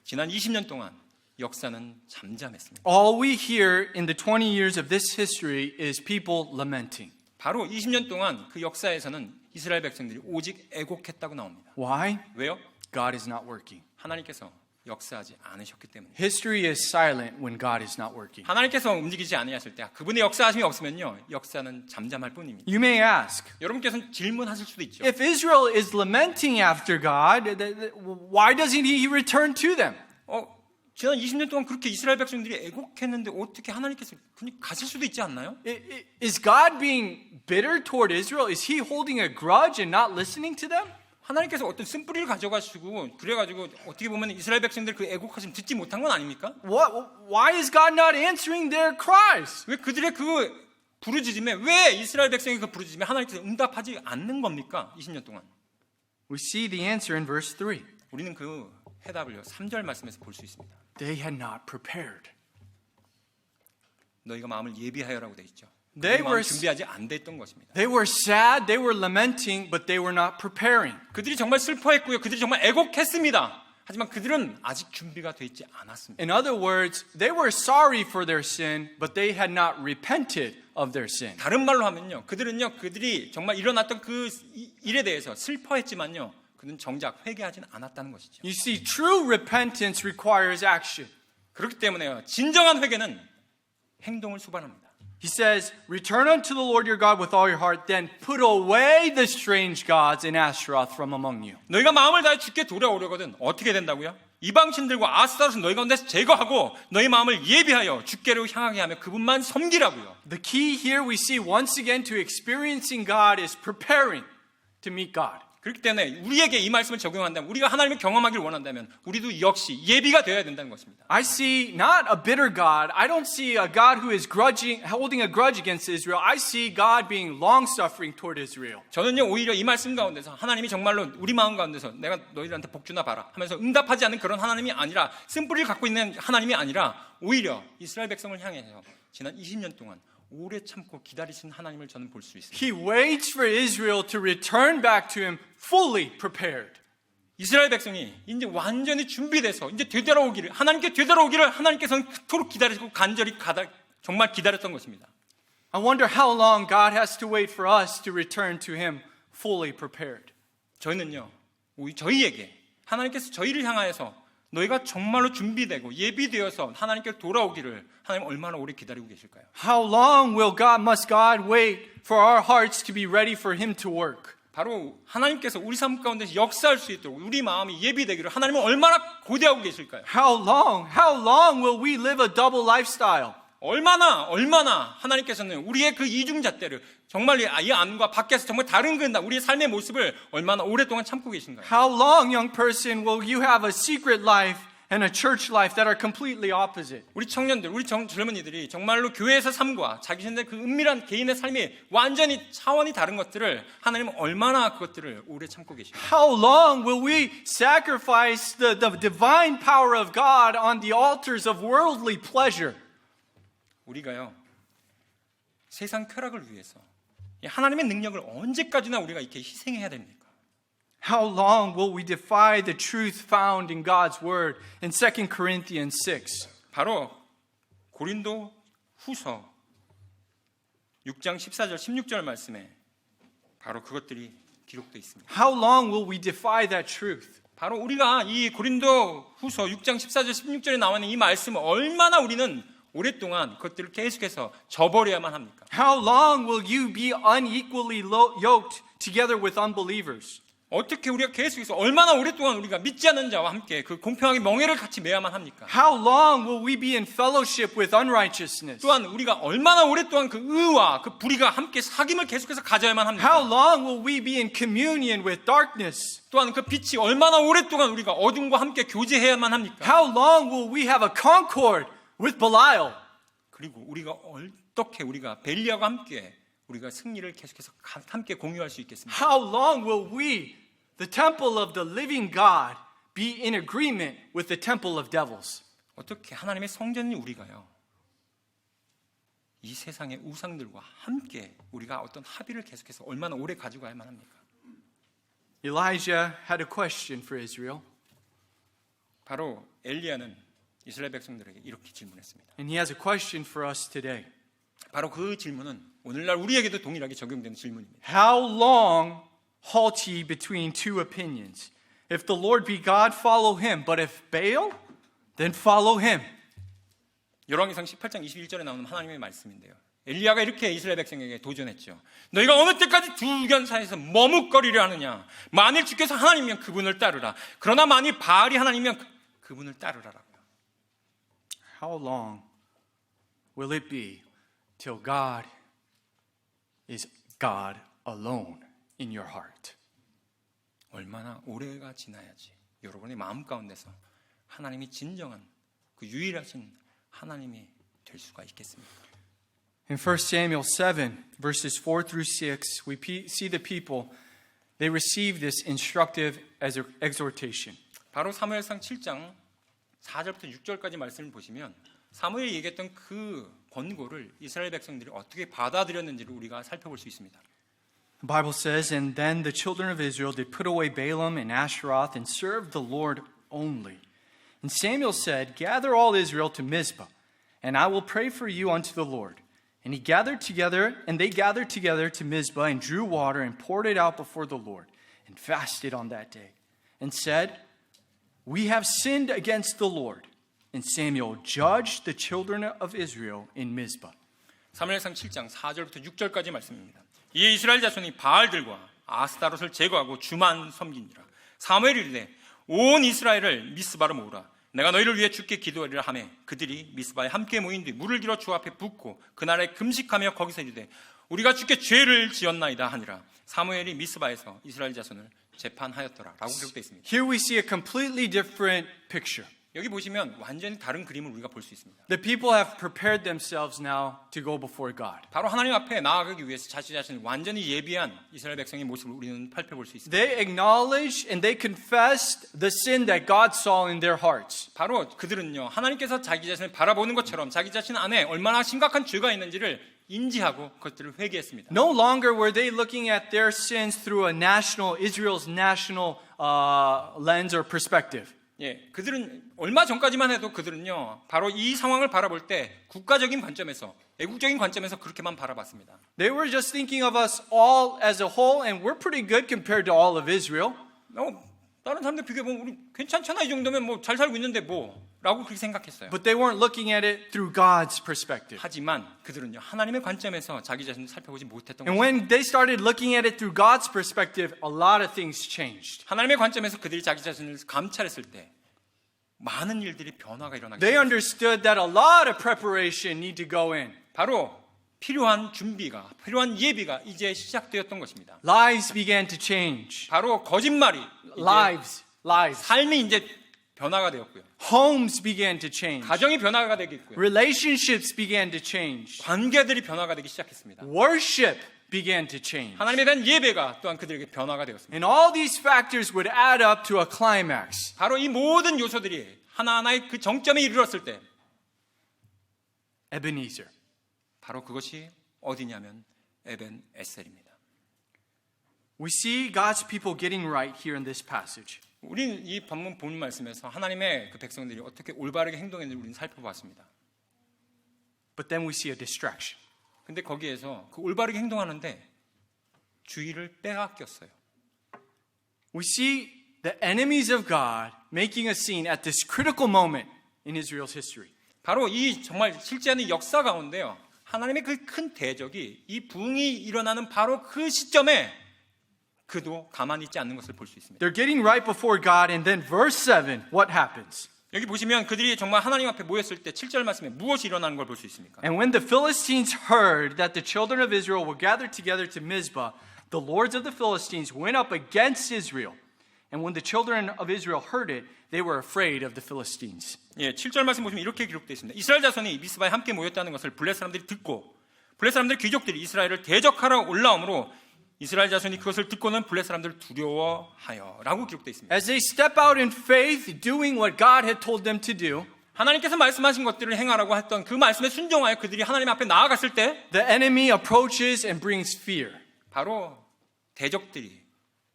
지난 20년 동안 역사는 잠잠했습니다. All we hear in the 20 years of this history is people lamenting. 바로 20년 동안 그 역사에서는 이스라엘 백성들이 오직 애곡했다고 나옵니다. Why? 왜요? God is not working. 하나님께서 역사하지 않으셨기 때문에. History is silent when God is not working. 하나님께서 움직이지 않으셨을 때, 그분의 역사하심이 없으면요, 역사는 잠잠할 뿐입니다. You may ask, 여러분께서는 질문하실 수도 있죠. if Israel is lamenting after God, why doesn't he return to them? 지난 20년 동안 그렇게 이스라엘 백성들이 애곡했는데 어떻게 하나님께서 그냥 가실 수도 있지 않나요? Is God being bitter toward Israel? Is he holding a grudge and not listening to them? 하나님께서 어떤 쓴뿌리를 가져가시고 그래가지고 어떻게 보면 이스라엘 백성들 그 애곡하심 듣지 못한 건 아닙니까? Why is God not answering their cries? 왜 그들의 그 부르짖음에, 왜 이스라엘 백성의 그 부르짖음에 하나님께서 응답하지 않는 겁니까? 20년 동안. We see the answer in verse 3. 우리는 그 해답을요 3절 말씀에서 볼 수 있습니다. They had not prepared. 너희가 마음을 예비하여라고 돼 있죠. They 마음을 were 준비하지 안 됐던 것입니다. They were sad, they were lamenting, but they were not preparing. 그들이 정말 슬퍼했고요. 그들이 정말 애곡했습니다. 하지만 그들은 아직 준비가 되어 있지 않았습니다. In other words, they were sorry for their sin, but they had not repented of their sin. 다른 말로 하면요, 그들이 정말 일어났던 그 일에 대해서 슬퍼했지만요, 그들은 정작 회개하지는 않았다는 것이죠. You see, true repentance requires action. 그렇기 때문에요, 진정한 회개는 행동을 수반합니다. He says, return unto the Lord your God with all your heart, then put away the strange gods and Ashtaroth from among you. 너희가 마음을 다해 주께 돌아오려거든 어떻게 된다고요? 이방신들과 아스타롯을 너희 가운데서 제거하고 너희 마음을 예비하여 주께로 향하게 하며 그분만 섬기라고요. The key here we see once again to experiencing God is preparing to meet God. 그렇기 때문에 우리에게 이 말씀을 적용한다면, 우리가 하나님을 경험하기를 원한다면 우리도 역시 예비가 되어야 된다는 것입니다. I see not a bitter God. I don't see a God who is holding a grudge against Israel. I see God being long-suffering toward Israel. 저는요, 오히려 이 말씀 가운데서 하나님이 정말로 우리 마음 가운데서 내가 너희들한테 복 주나 봐라 하면서 응답하지 않는 그런 하나님이 아니라, 쓴뿌리를 갖고 있는 하나님이 아니라 오히려 이스라엘 백성을 향해서 지난 20년 동안 오래 참고 기다리신 하나님을 저는 볼 수 있습니다. He waits for Israel to return back to him fully prepared. 이스라엘 백성이 이제 완전히 준비돼서 이제 되돌아오기를, 하나님께 되돌아오기를 하나님께서는 그토록 기다리시고 간절히 정말 기다렸던 것입니다. I wonder how long God has to wait for us to return to him fully prepared. 저희는요, 저희에게 하나님께서 저희를 향하여서 너희가 정말로 준비되고 예비되어서 하나님께 돌아오기를 하나님 얼마나 오래 기다리고 계실까요? How long must God wait for our hearts to be ready for him to work? 바로 하나님께서 우리 삶 가운데서 역사할 수 있도록 우리 마음이 예비되기를 하나님은 얼마나 고대하고 계실까요? How long will we live a double lifestyle? 얼마나 하나님께서는 우리의 그 이중잣대를 정말 이 안과 밖에서 정말 다른 우리의 삶의 모습을 얼마나 오랫동안 참고 계신가요? How long, young person, will you have a secret life and a church life that are completely opposite? 우리 청년들, 우리 젊은이들이 정말로 교회에서 삶과 자기 자신의 그 은밀한 개인의 삶이 완전히 차원이 다른 것들을 하나님은 얼마나 그것들을 오래 참고 계십니까? How long will we sacrifice the divine power of God on the altars of worldly pleasure? 우리가요, 세상 쾌락을 위해서 하나님의 능력을 언제까지나 우리가 이렇게 희생해야 됩니까? How long will we defy the truth found in God's word in 2 Corinthians 6? 바로 고린도 후서 6장 14절 16절 말씀에 바로 그것들이 기록되어 있습니다. How long will we defy that truth? 바로 우리가 이 고린도 후서 6장 14절 16절에 나와 있는 이 말씀을 얼마나 우리는 오랫동안 그것들을 계속해서 저버려야만 합니까? How long will you be unequally yoked together with unbelievers? 어떻게 우리가 계속해서 얼마나 오랫동안 우리가 믿지 않는 자와 함께 그 공평하게 멍에를 같이 매야만 합니까? How long will we be in fellowship with unrighteousness? 또한 우리가 얼마나 오랫동안 그 의와 그 불의가 함께 사귐을 계속해서 가져야만 합니까? How long will we be in communion with darkness? 또한 그 빛이 얼마나 오랫동안 우리가 어둠과 함께 교제해야만 합니까? How long will we have a concord with Belial? 그리고 우리가 어떻게 우리가 벨리아와 함께 우리가 승리를 계속해서 함께 공유할 수 있겠습니까? How long will we, the temple of the living God, be in agreement with the temple of devils? 어떻게 하나님의 성전인 우리가요, 이 세상의 우상들과 함께 우리가 어떤 합의를 계속해서 얼마나 오래 가지고 가야만 합니까? Elijah had a question for Israel, 바로 엘리야는 이스라엘 백성들에게 이렇게 질문했습니다. and he has a question for us today. 바로 그 질문은 오늘날 우리에게도 동일하게 적용되는 질문입니다. How long halt ye between two opinions? If the Lord be God, follow him. But if Baal, then follow him. 열왕기상 18장 21절에 나오는 하나님의 말씀인데요. 엘리야가 이렇게 이스라엘 백성에게 도전했죠. 너희가 어느 때까지 두 의견 사이에서 머뭇거리려 하느냐? 만일 주께서 하나님이면 그분을 따르라. 그러나 만일 바알이 하나님이면 그분을 따르라라고요. How long will it be till God is God alone in your heart? 얼마나 오래가 지나야지 여러분의 마음 가운데서 하나님이 진정한 그 유일하신 하나님이 될 수가 있겠습니까? In 1 Samuel 7, verses 4 through 6, we see the people, they receive this instructive exhortation. 바로 사무엘상 7장 4절부터 6절까지 말씀을 보시면 사무엘이 얘기했던 그 권고를 이스라엘 백성들이 어떻게 받아들였는지를 우리가 살펴볼 수 있습니다. The Bible says, and then the children of Israel did put away Balaam and Asheroth and served the Lord only. And Samuel said, Gather all Israel to Mizpah, and I will pray for you unto the Lord. And they gathered together to Mizpah, and drew water, and poured it out before the Lord, and fasted on that day, and said, We have sinned against the Lord. And Samuel judged the children of Israel in Mizpah. 사무엘상 7장 4절부터 6절까지 말씀입니다. 이에 이스라엘 자손이 바알들과 아스타롯을 제거하고 주만 섬기니라. 사무엘이 이르되 온 이스라엘을 미스바로 모으라. 내가 너희를 위해 주께 기도하리라 하매 그들이 미스바에 함께 모인 뒤 물을 들어 주 앞에 붓고 그날에 금식하며 거기서 이르되 우리가 주께 죄를 지었나이다 하니라. 사무엘이 미스바에서 이스라엘 자손을 재판하였더라 라고 기록되어 있습니다. Here we see a completely different picture. 여기 보시면 완전히 다른 그림을 우리가 볼 수 있습니다. The people have prepared themselves now to go before God. 바로 하나님 앞에 나아가기 위해서 자신을 완전히 예비한 이스라엘 백성의 모습을 우리는 살펴볼 수 있습니다. They acknowledged and they confessed the sin that God saw in their hearts. 바로 그들은요 하나님께서 자기 자신을 바라보는 것처럼 자기 자신 안에 얼마나 심각한 죄가 있는지를 인지하고 그것들을 회개했습니다. No longer were they looking at their sins through Israel's national lens or perspective. 예, 그들은 얼마 전까지만 해도 그들은요 바로 이 상황을 바라볼 때 국가적인 관점에서 애국적인 관점에서 그렇게만 바라봤습니다. They were just thinking of us all as a whole, and we're pretty good compared to all of Israel. 다른 사람들 비교해보면 우리 괜찮잖아 이 정도면 뭐 잘 살고 있는데 뭐라고 그렇게 생각했어요. But they weren't looking at it through God's perspective. 하지만 그들은요 하나님의 관점에서 자기 자신을 살펴보지 못했던 And 것입니다. when they started looking at it through God's perspective, a lot of things changed. 하나님의 관점에서 그들이 자기 자신을 감찰했을 때 많은 일들이 변화가 일어나기 They 시작했어요. understood that a lot of preparation need to go in. 바로 필요한 준비가, 필요한 예비가 이제 시작되었던 것입니다. Lives began to change. 바로 거짓말이 이제 Lives. 삶이 이제 변화가 되었고요. Homes began to change. 가정이 변화가 되겠고요. Relationships began to change. 관계들이 변화가 되기 시작했습니다. Worship began to change. 하나님에 대한 예배가 또한 그들에게 변화가 되었습니다. And all these factors would add up to a climax. 바로 이 모든 요소들이 하나하나의 그 정점에 이르렀을 때 Ebenezer. 바로 그것이 어디냐면 에벤 에셀입니다. We see God's people getting right here in this passage. 우리는 이 본문 말씀에서 하나님의 그 백성들이 어떻게 올바르게 행동했는지 우리는 살펴봤습니다. But then we see a distraction. 근데 거기에서 그 올바르게 행동하는데 주의를 빼앗겼어요. We see the enemies of God making a scene at this critical moment in Israel's history. 바로 이 정말 실제하는 역사 가운데요. 하나님의 그 큰 대적이 이 부흥이 일어나는 바로 그 시점에 그도 가만히 있지 않는 것을 볼 수 있습니다. They're getting right before God, and then verse 7, what happens? 여기 보시면 그들이 정말 하나님 앞에 모였을 때 7절 말씀에 무엇이 일어나는 걸 볼 수 있습니까? And when the Philistines heard that the children of Israel were gathered together to Mizpah, the lords of the Philistines went up against Israel. And when the children of Israel heard it, they were afraid of the Philistines. 예, 7절 말씀 보시면 이렇게 기록되어 있습니다. 이스라엘 자손이 미스바에 함께 모였다는 것을 블레 사람들이 듣고 블레 사람들 귀족들이 이스라엘을 대적하러 올라오므로 이스라엘 자손이 그것을 듣고는 블레 사람들을 두려워하여라고 기록되어 있습니다. As they step out in faith, doing what God had told them to do, 하나님께서 말씀하신 것들을 행하라고 했던 그 말씀에 순종하여 그들이 하나님 앞에 나아갔을 때 the enemy approaches and brings fear. 바로 대적들이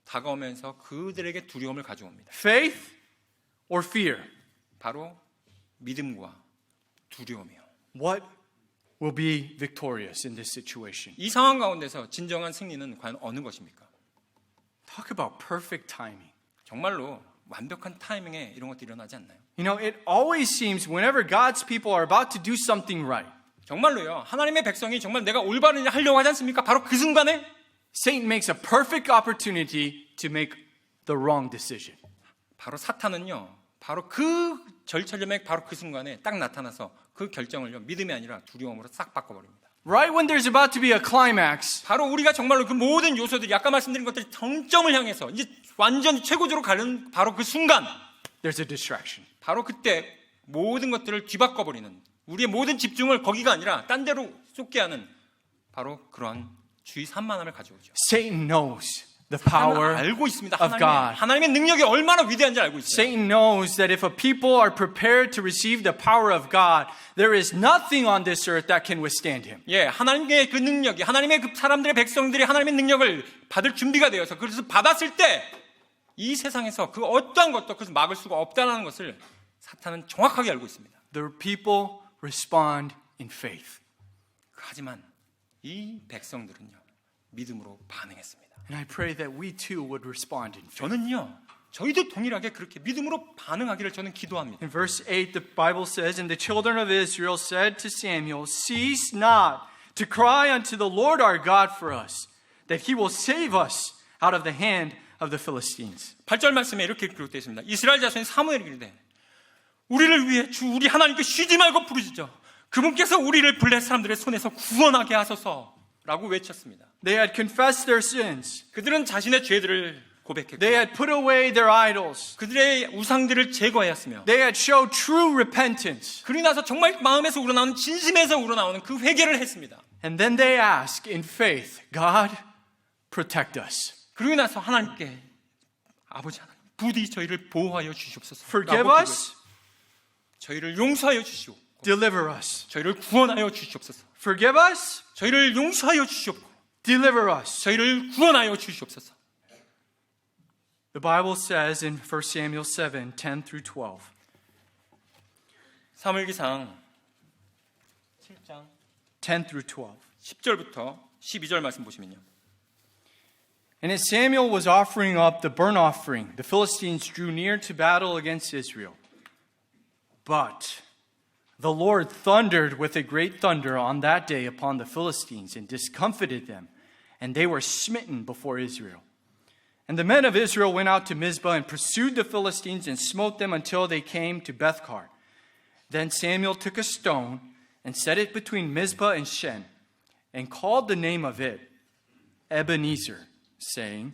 다가오면서 그들에게 두려움을 가져옵니다. Faith or fear? 바로 믿음과 두려움이요. What will be victorious in this situation? 이 상황 가운데서 진정한 승리는 과연 어느 것입니까? Talk about perfect timing. 정말로 완벽한 타이밍에 이런 것들이 일어나지 않나요? You know, it always seems whenever God's people are about to do something right, 정말로요. 하나님의 백성이 정말 내가 올바른 일을 하려고 하지 않습니까? 바로 그 순간에 Satan makes a perfect opportunity to make the wrong decision. 바로 사탄은요. 바로 그 절철점에 바로 그 순간에 딱 나타나서 그 결정을요. 믿음이 아니라 두려움으로 싹 바꿔버립니다. Right when there's about to be a climax, 바로 우리가 정말로 그 모든 요소들이 아까 말씀드린 것들이 정점을 향해서 이제 완전 최고조로 가는 바로 그 순간 there's a distraction. 바로 그때 모든 것들을 뒤바꿔버리는 우리의 모든 집중을 거기가 아니라 딴 데로 쏟게 하는 바로 그러한 주의 산만함을 가져오죠. Satan knows the power 알고 있습니다. of God. 하나님의 능력이 얼마나 위대한지 알고 있어요. Satan knows that if a people are prepared to receive the power of God, there is nothing on this earth that can withstand him. 예, 하나님의 그 능력이 하나님의 그 사람들의 백성들이 하나님의 능력을 받을 준비가 되어서 그래서 받았을 때 이 세상에서 그 어떠한 것도 그것을 막을 수가 없다는 것을 사탄은 정확하게 알고 있습니다. The people respond in faith. 하지만 이 백성들은요, 믿음으로 반응했습니다. And I pray that we too would respond in faith. 저는요, 저희도 동일하게 그렇게 믿음으로 반응하기를 저는 기도합니다. In verse 8, the Bible says, And the children of Israel said to Samuel, Cease not to cry unto the Lord our God for us, that he will save us out of the hand of the Philistines. 8절 말씀에 이렇게 기록되어 있습니다. 이스라엘 자손이 사무엘에게 이르되 우리를 위해 주 우리 하나님께 쉬지 말고 부르짖어 그분께서 우리를 블레 사람들의 손에서 구원하게 하소서라고 외쳤습니다. They had confessed their sins. 그들은 자신의 죄들을 고백했고 They had put away their idols. 그들의 우상들을 제거하였으며 They had showed true repentance. 그러고 나서 정말 마음에서 우러나오는 진심에서 우러나오는 그 회개를 했습니다. And then they ask in faith, God, protect us. 그러고 나서 하나님께 아버지 하나님 부디 저희를 보호하여 주시옵소서. Forgive us, 저희를 용서하여 주시옵고 deliver us. 저희를 구원하여 주시옵소서. Forgive us, 저희를 용서하여 주시옵고 deliver us. 저희를 구원하여 주시옵소서. The Bible says in 1 Samuel 7, 10 through 12. 사무엘기상 7장 10 through 12. 10절부터 12절 말씀 보시면요. And as Samuel was offering up the burnt offering, the Philistines drew near to battle against Israel. But the Lord thundered with a great thunder on that day upon the Philistines and discomfited them, and they were smitten before Israel. And the men of Israel went out to Mizpah and pursued the Philistines and smote them until they came to Bethkar. Then Samuel took a stone and set it between Mizpah and Shen and called the name of it Ebenezer, saying,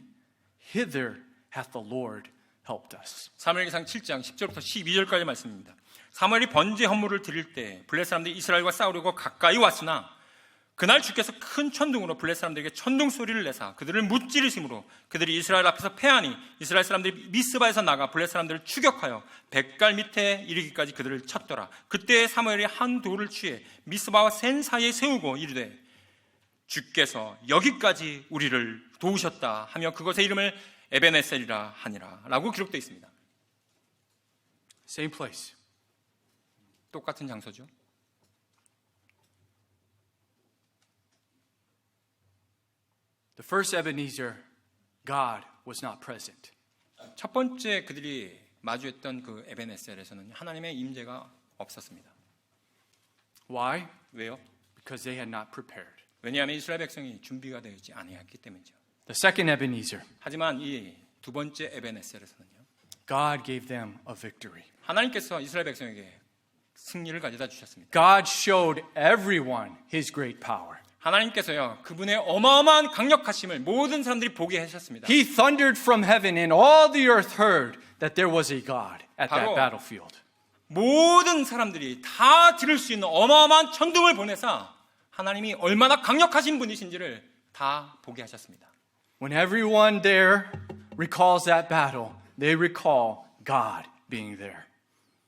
Hither hath the Lord helped us. 사무엘기상 7장 10절부터 12절까지 말씀입니다. 사무엘이 번제 헌물을 드릴 때 블레 사람들이 이스라엘과 싸우려고 가까이 왔으나 그날 주께서 큰 천둥으로 블레 사람들에게 천둥 소리를 내사 그들을 무찌르심으로 그들이 이스라엘 앞에서 패하니 이스라엘 사람들이 미스바에서 나가 블레 사람들을 추격하여 벳갈 밑에 이르기까지 그들을 쳤더라. 그때 사무엘이 한 돌을 취해 미스바와 센 사이에 세우고 이르되 주께서 여기까지 우리를 도우셨다 하며 그것의 이름을 에베네셀이라 하니라 라고 기록되어 있습니다. Same place. 똑같은 장소죠. The first Ebenezer, God was not present. 첫 번째 그들이 마주했던 그 에베네셀에서는 하나님의 임재가 없었습니다. Why? 왜요? Because they had not prepared. 왜냐하면 이스라엘 백성이 준비가 되어 있지 아니했기 때문이죠. The second Ebenezer, 하지만 이 두 번째 에베네셀에서는요, God gave them a victory. 하나님께서 이스라엘 백성에게 승리를 가져다 주셨습니다. God showed everyone his great power. 하나님께서요 그분의 어마어마한 강력하심을 모든 사람들이 보게 하셨습니다. He thundered from heaven and all the earth heard that there was a God at that 바로 battlefield. 모든 사람들이 다 들을 수 있는 어마어마한 천둥을 보내사 하나님이 얼마나 강력하신 분이신지를 다 보게 하셨습니다. When everyone there recalls that battle, they recall God being there.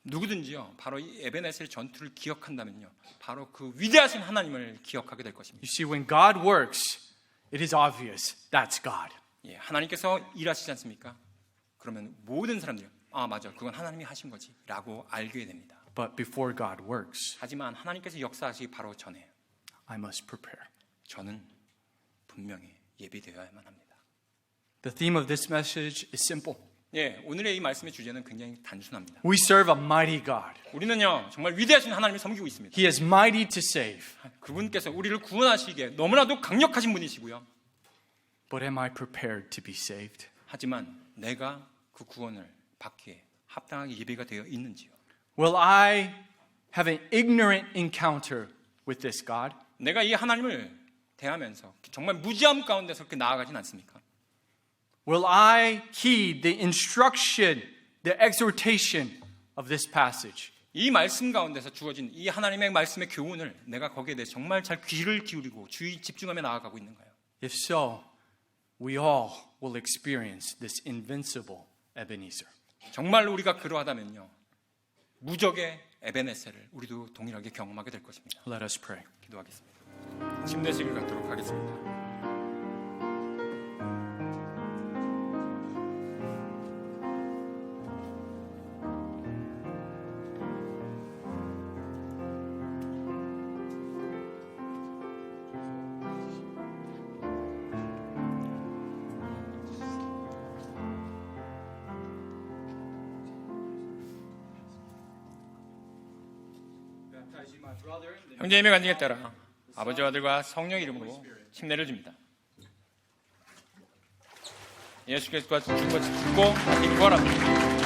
누구든지요 바로 이 에베네셀 전투를 기억한다면요 바로 그 위대하신 하나님을 기억하게 될 것입니다. You see, when God works, it is obvious that's God. 예, 하나님께서 일하시지 않습니까? 그러면 모든 사람들이 아 맞아 그건 하나님이 하신 거지 라고 알게 됩니다. But before God works, 하지만 하나님께서 역사하시기 바로 전에 I must prepare. 저는 분명히 예비되어야만 합니다. The theme of this message is simple. 예, 오늘의 이 말씀의 주제는 굉장히 단순합니다. We serve a mighty God. 우리는요 정말 위대하신 하나님을 섬기고 있습니다. He is mighty to save. 그분께서 우리를 구원하시기에 너무나도 강력하신 분이시고요. But am I prepared to be saved? 하지만 내가 그 구원을 받기에 합당하게 예비가 되어 있는지요? Will I have an ignorant encounter with this God? 내가 이 하나님을 대하면서 정말 무지함 가운데서 그렇게 나아가진 않습니까? Will I heed the instruction, the exhortation of this passage? 이 말씀 가운데서 주어진 이 하나님의 말씀의 교훈을 내가 거기에 대해 정말 잘 귀를 기울이고 주의 집중하며 나아가고 있는가요? If so, we all will experience this invincible Ebenezer. 정말 우리가 그러하다면요 무적의 에베네셀을 우리도 동일하게 경험하게 될 것입니다. Let us pray. 기도하겠습니다. 침례식을 갖도록 하겠습니다. 형제님의 간증에 따라 아버지와 아들과 성령 이름으로 침례를 줍니다. 예수께서 죽고 다시 부활합니다.